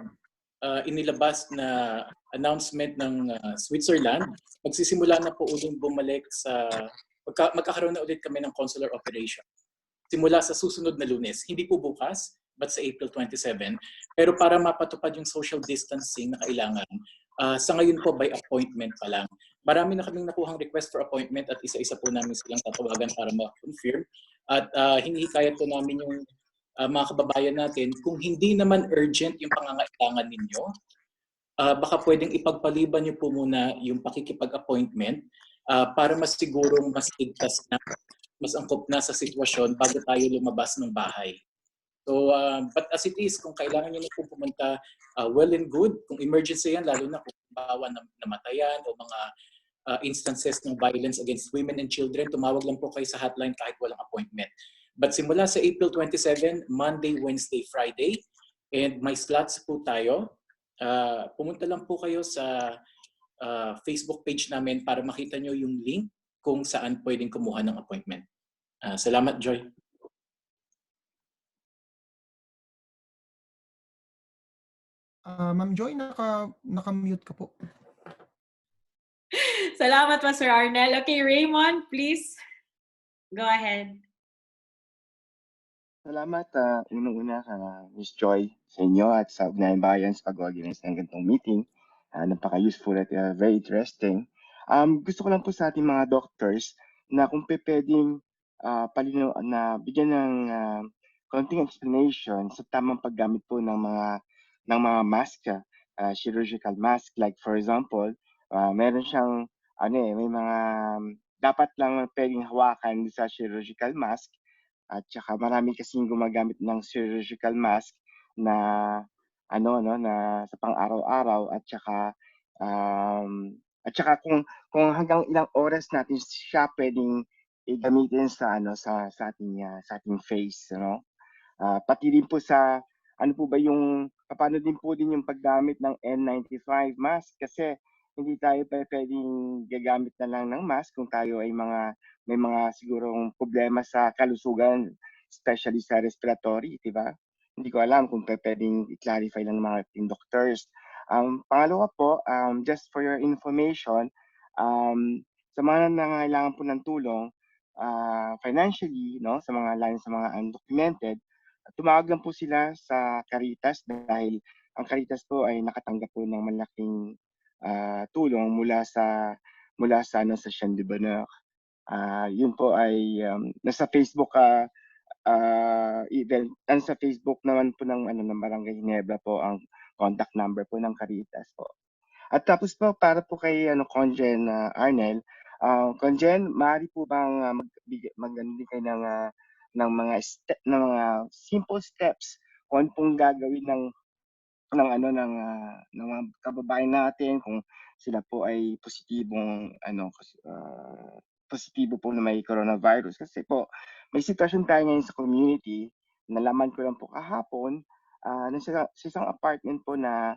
inilabas na announcement ng Switzerland. Magsisimula na po uling bumalik sa magkakaroon na ulit kami ng consular operation. Simula sa susunod na Lunes, hindi po bukas, but sa April 27. Pero para mapatupad yung social distancing na kailangan, sa ngayon po by appointment pa lang. Marami na kaming nakuhang request for appointment at isa-isa po namin silang tatawagan para ma-confirm. At hinihikayat po namin yung mga kababayan natin, kung hindi naman urgent yung pangangailangan ninyo, baka pwedeng ipagpaliban niyo po muna yung pakikipag-appointment para mas sigurong mas ligtas na, mas angkop na sa sitwasyon bago tayo lumabas ng bahay. So, but as it is, kung kailangan nyo na po pumunta, well and good. Kung emergency yan, lalo na kung bawa namatayan o mga instances ng violence against women and children, tumawag lang po kayo sa hotline kahit walang appointment. But simula sa April 27, Monday, Wednesday, Friday, and may slots po tayo, pumunta lang po kayo sa Facebook page namin para makita nyo yung link kung saan pwedeng kumuha ng appointment. Salamat, Joy. Ma'am Joy, naka-mute ka po. Salamat po, Sir Arnel. Okay, Raymond, please go ahead. Salamat unang-una Ms. Joy sa inyo at sa Ugnayang Bayan sa pag-organize ng ganitong meeting. Napaka-useful at very interesting. Gusto ko lang po sa ating mga doctors na kung pwedeng na bigyan ng konting explanation sa tamang paggamit po ng mga mask, chirurgical mask. Like for example, meron siyang may mga dapat lang pwedeng hawakan sa chirurgical mask. At saka marami kasing gumagamit ng surgical mask na na sa pang-araw-araw at saka kung hanggang ilang oras natin siya pwedeng gamitin sa ating face, pati din po sa paano din po yung paggamit ng N95 mask kasi hindi tayo pwedeng gagamit na lang ng mask kung tayo ay may mga sigurong problema sa kalusugan, especially sa respiratory, di ba? Hindi ko alam kung pwedeng i-clarify lang ng mga team doctors. Pangalawa po, just for your information, sa mga nangangailangan po ng tulong, financially, sa mga undocumented, tumawag lang po sila sa Caritas dahil ang Caritas po ay nakatanggap po ng malaking tulong mula sa San Libanor. Yun po ay nasa Facebook event, sa Facebook naman po ng Barangay Geneva po ang contact number po ng Caritas po. At tapos po para po kay Conjen Arnel, Conjen, maaari po bang mag-ano kayo ng mga simple steps kung pong gagawin ng mga kababayan natin kung sila po ay positibo po na may coronavirus. Kasi po may sitwasyon tayo ngayon sa community, nalaman ko lang po kahapon sa isang apartment po na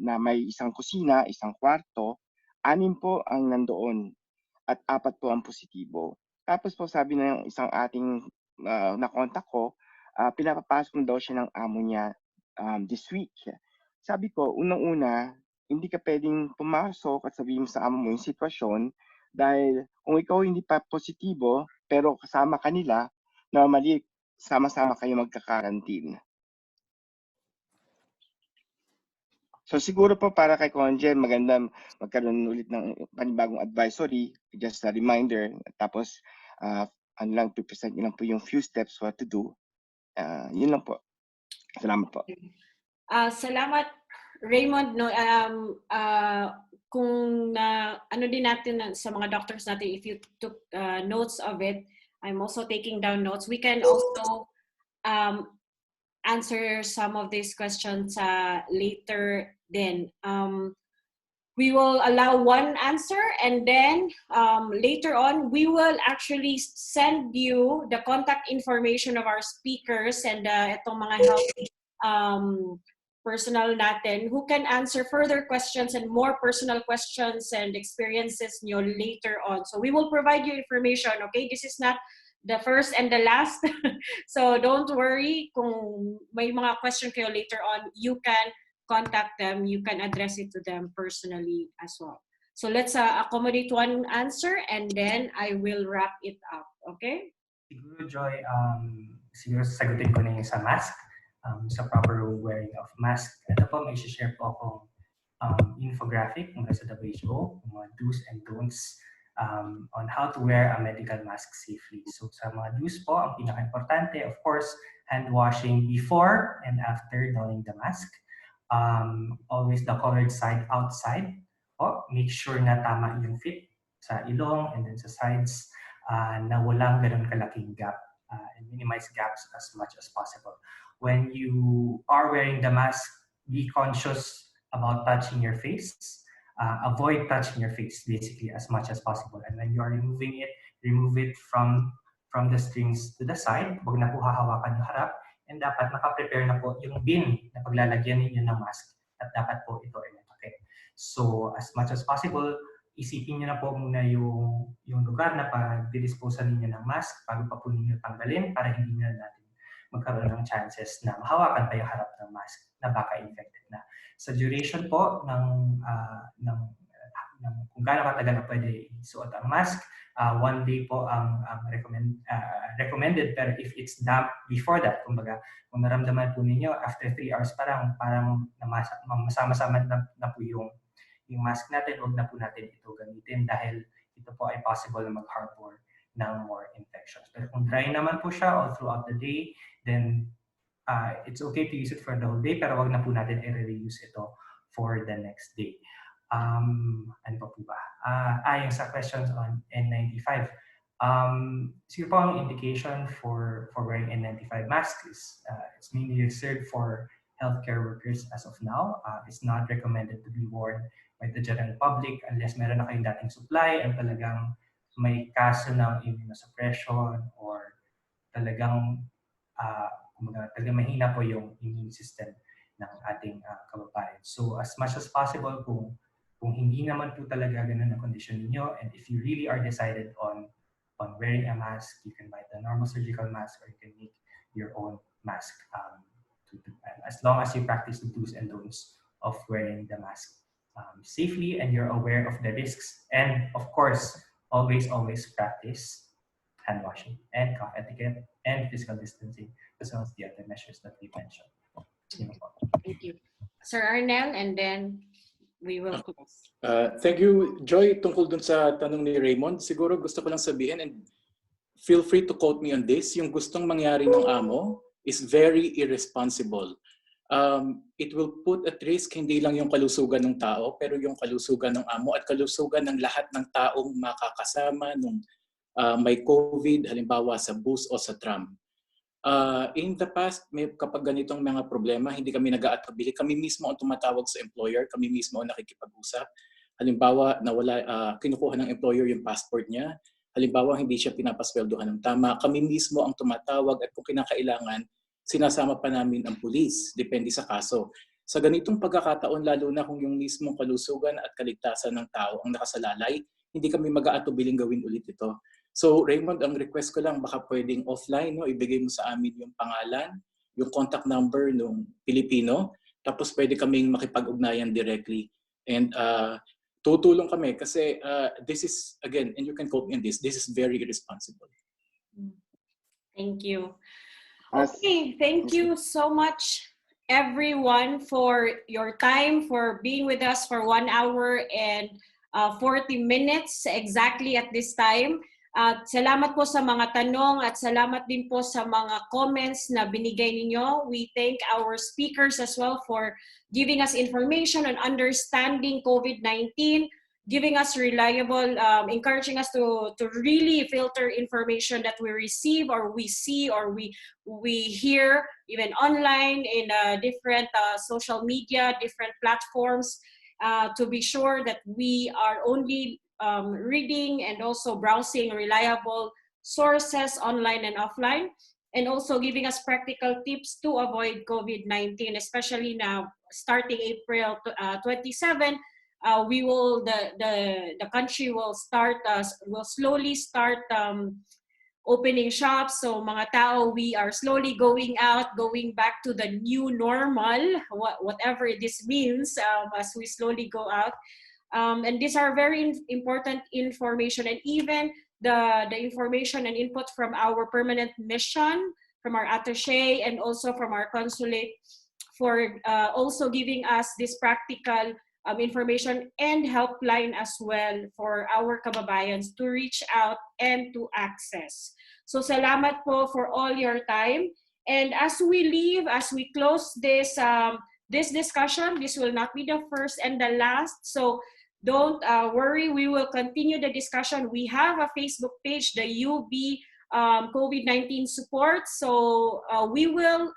may isang kusina, isang kwarto, 6 po ang nandoon at 4 po ang positibo. Tapos po sabi ng isang ating na-contact ko, pinapapasok na daw siya ng amo niya this week. Sabi ko, unang-una, hindi ka pwedeng pumasok at sabihin sa amo mo yung sitwasyon dahil kung ikaw hindi pa positibo pero kasama kanila, normally sama-sama kayo magka-quarantine. So siguro po para kay Conjen, maganda magkaroon ulit ng panibagong advisory, just a reminder. Tapos present lang po yung few steps what to do. Yun lang po. Salamat po. Salamat, Raymond. Kung ano din natin sa mga doctors natin, if you took notes of it, I'm also taking down notes. We can also answer some of these questions later then. We will allow one answer and then later on, we will actually send you the contact information of our speakers and itong mga health personal natin who can answer further questions and more personal questions and experiences nyo later on. So we will provide you information, okay? This is not the first and the last. So don't worry, kung may mga question kayo later on, you can contact them, you can address it to them personally as well. So let's accommodate one answer and then I will wrap it up, okay? Siguro, Joy, siguro sagutin ko na yung sa mask, sa proper wearing of mask. Ito po, may share po akong infographic mula sa WHO, mga do's and don'ts on how to wear a medical mask safely. So sa mga do's po, ang pinaka-importante, of course, hand washing before and after donning the mask. Always the colored side outside. Make sure na tama yung fit sa ilong and then sa sides na walang ganun kalaking gap and minimize gaps as much as possible. When you are wearing the mask, be conscious about touching your face. Avoid touching your face basically as much as possible. And when you are removing it, remove it from the strings to the side. Huwag na po hahawakan yung harap. And dapat naka-prepare na po yung bin na paglalagyan ninyo ng mask at dapat po ito ay matake. So as much as possible, isipin nyo na po muna yung lugar na pag-disposa ninyo ng mask bago pa po ninyo tanggalin para hindi na natin magkaroon ng chances na mahawakan pa yung harap ng mask na baka infected na. Sa duration po ng kung gaano katagal na pwede isuot ang mask, 1 day po ang recommended, pero if it's damp before that, kumbaga kung naramdaman po ninyo after 3 hours parang masama-sama na po yung mask natin, huwag na po natin ito gamitin dahil ito po ay possible na mag-harbor ng more infections. Pero kung dry naman po siya all throughout the day, then it's okay to use it for the whole day, pero wag na po natin i-reuse ito for the next day. Ano pa po ba? Yung sa questions on N95. Siguro po ang indication for wearing N95 mask is it's mainly reserved for healthcare workers as of now. It's not recommended to be worn by the general public unless meron na kayong dating supply and talagang may kaso ng immunosuppression or talagang talagang mahina po yung immune system ng ating kababayan. So as much as possible, kung hindi naman po talaga ganun ang condition niyo, and if you really are decided on wearing a mask, you can buy the normal surgical mask or you can make your own mask. As long as you practice the do's and don'ts of wearing the mask safely and you're aware of the risks, and of course, always practice hand washing and cough etiquette and physical distancing as well as the other measures that we mentioned. Thank you. Sir Arnel, and then we will close. Thank you, Joy. Tungkol dun sa tanong ni Raymond, siguro gusto ko lang sabihin, and feel free to quote me on this, yung gustong mangyari ng amo is very irresponsible. It will put at risk hindi lang yung kalusugan ng tao, pero yung kalusugan ng amo at kalusugan ng lahat ng taong makakasama nung may COVID, halimbawa sa bus o sa tram. In the past, kapag ganitong mga problema, hindi kami nag-aatubili. Kami mismo ang tumatawag sa employer, kami mismo ang nakikipag-usap. Halimbawa, kinukuha ng employer yung passport niya. Halimbawa, hindi siya pinapasweldohan ng tama. Kami mismo ang tumatawag at kung kinakailangan, sinasama pa namin ang pulis. Depende sa kaso. Sa ganitong pagkakataon, lalo na kung yung mismong kalusugan at kaligtasan ng tao ang nakasalalay, hindi kami mag-aatubiling gawin ulit ito. So Raymond, ang request ko lang, baka pwedeng offline, no? Ibigay mo sa amin yung pangalan, yung contact number ng Pilipino, tapos pwede kaming makipag-ugnayan directly. And tutulong kami kasi this is, again, and you can quote me on this is very irresponsible. Thank you. Okay, thank you so much everyone for your time, for being with us for 1 hour and 40 minutes exactly at this time. At salamat po sa mga tanong at salamat din po sa mga comments na binigay ninyo. We thank our speakers as well for giving us information on understanding COVID-19, giving us reliable, encouraging us to really filter information that we receive or we see or we hear even online in different social media, different platforms, to be sure that we are only reading and also browsing reliable sources online and offline, and also giving us practical tips to avoid COVID-19, especially now starting April 27. The country will slowly start opening shops. So mga tao, we are slowly going out, going back to the new normal, whatever this means, as we slowly go out. And these are very important information, and even the information and input from our permanent mission, from our attaché, and also from our consulate, for also giving us this practical information and helpline as well for our kababayans to reach out and to access. So salamat po for all your time. And as we leave, as we close this discussion, this will not be the first and the last. So don't worry, we will continue the discussion. We have a Facebook page, the UB COVID-19 support. So we will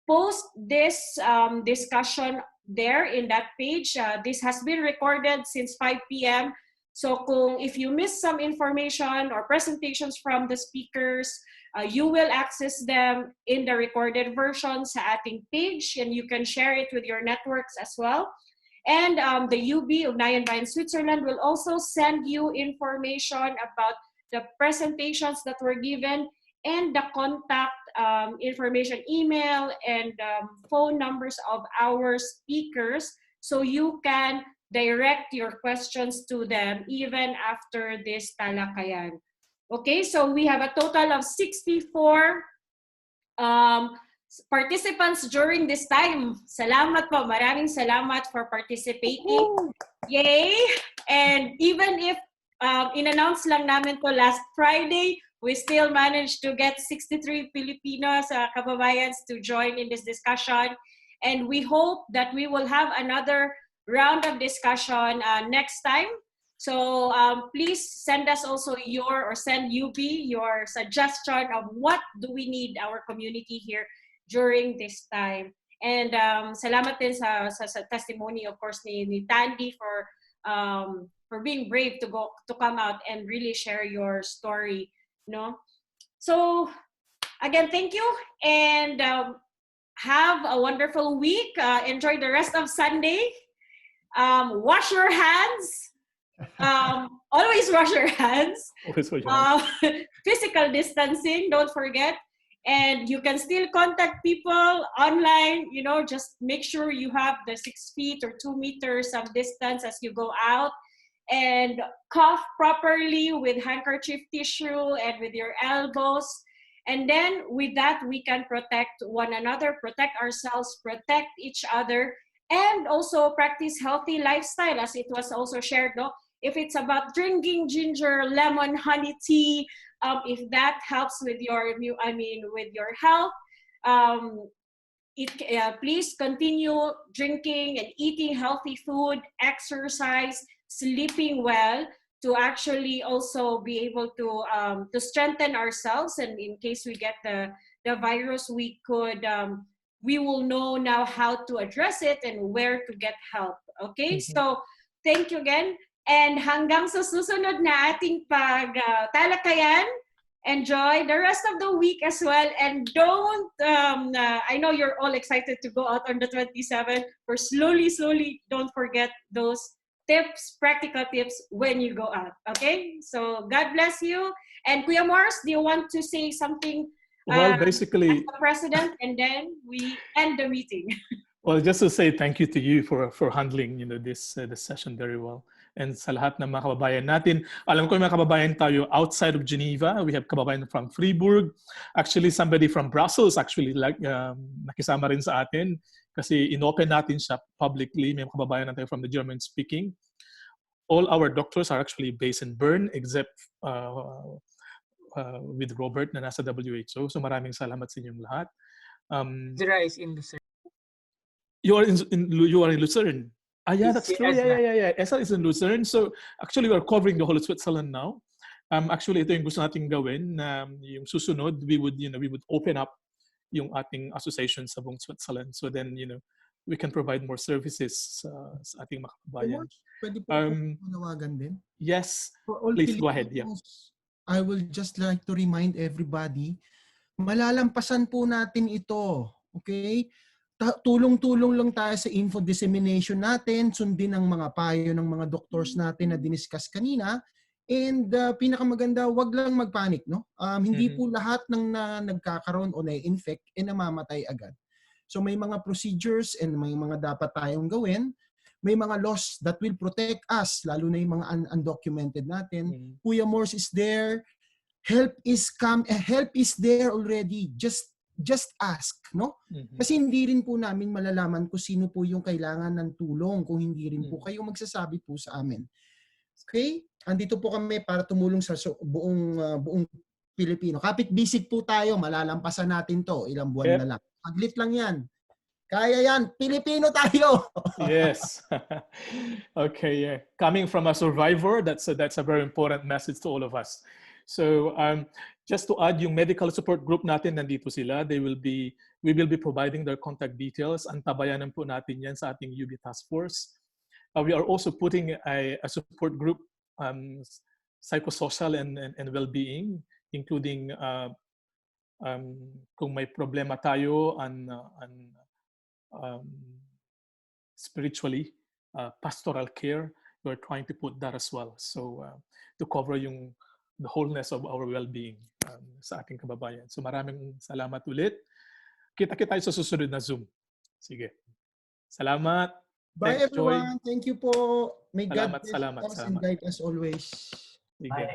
post this discussion there in that page. This has been recorded since 5 p.m. So if you miss some information or presentations from the speakers, you will access them in the recorded version sa ating page, and you can share it with your networks as well. And the UB, Ugnayang, Bayan, Switzerland, will also send you information about the presentations that were given and the contact information, email, and phone numbers of our speakers, so you can direct your questions to them even after this talakayan. Okay, so we have a total of 64 participants during this time. Salamat po, maraming salamat for participating. Yay! And even if in-announce lang namin to last Friday, we still managed to get 63 Filipinos, kababayans, to join in this discussion. And we hope that we will have another round of discussion next time. So please send us also send UB your suggestion of what do we need our community here during this time. And salamat din sa testimony, of course, ni Tandy for being brave to come out and really share your story. No? So again, thank you, and have a wonderful week. Enjoy the rest of Sunday. Wash your hands. Always wash your hands. Physical distancing, don't forget. And you can still contact people online. Just make sure you have the 6 feet or 2 meters of distance as you go out. And cough properly with handkerchief tissue and with your elbows. And then with that, we can protect one another, protect ourselves, protect each other, and also practice healthy lifestyle, as it was also shared. No? If it's about drinking ginger, lemon, honey tea, if that helps with your health, please continue drinking and eating healthy food, exercise, sleeping well, to actually also be able to strengthen ourselves. And in case we get the virus, we will know now how to address it and where to get help. Okay, so thank you again. And hanggang sa susunod na ating talakayan, enjoy the rest of the week as well. And don't, I know you're all excited to go out on the 27th, but slowly, don't forget those tips, practical tips when you go out. Okay, so God bless you. And Kuya Morris, do you want to say something? Well, basically, as the president, and then we end the meeting. Well, just to say thank you to you for handling this session very well. And sa lahat ng mga kababayan natin, alam ko may mga kababayan tayo outside of Geneva. We have kababayan from Fribourg. Actually, somebody from Brussels nakisama rin sa atin kasi inopen natin siya publicly. May mga kababayan natin from the German speaking. All our doctors are actually based in Bern, except with Robert na nasa WHO. So maraming salamat sa inyong lahat. Zira is in Lucerne. You are in Lucerne. Yeah, that's true. Yeah. Esa is in Lucerne. So actually, we are covering the whole of Switzerland now. Actually, ito yung gusto nating gawin. Yung susunod, we would open up yung ating association sa buong Switzerland. So then, we can provide more services sa ating mga kababayan. Pwede po manawagan din? Yes. Please go ahead. Yeah. I will just like to remind everybody, malalampasan po natin ito. Okay? Tulong-tulong lang tayo sa info dissemination natin, sundin ang mga payo ng mga doctors natin na diniscuss kanina, and pinakamaganda, wag lang magpanik, no? Hindi po lahat ng nagkakaroon o na-infect namamatay agad. So may mga procedures and may mga dapat tayong gawin, may mga laws that will protect us, lalo na yung mga undocumented natin. Kuya Morse is there, help is there already. Just ask, no? Kasi hindi rin po namin malalaman kung sino po yung kailangan ng tulong kung hindi rin po kayo magsasabi po sa amin. Okay? Andito po kami para tumulong sa buong Pilipino. Kapit bisig po tayo, malalampasan natin to. Ilang buwan na lang. Paglit lang yan. Kaya yan. Pilipino tayo! Yes. Okay, yeah. Coming from a survivor, that's a very important message to all of us. So Just to add, yung medical support group natin, nandito sila. We will be providing their contact details. Antabayanan po natin yan sa ating UB Task Force. We are also putting a support group, psychosocial and well-being, including kung may problema tayo spiritually, pastoral care, we're trying to put that as well. So to cover the wholeness of our well-being sa ating kababayan. So maraming salamat ulit. Kita-kita tayo sa susunod na Zoom. Sige. Salamat. Bye Thanks, Joy. everyone. Thank you po. May God bless us and guide us always. Sige.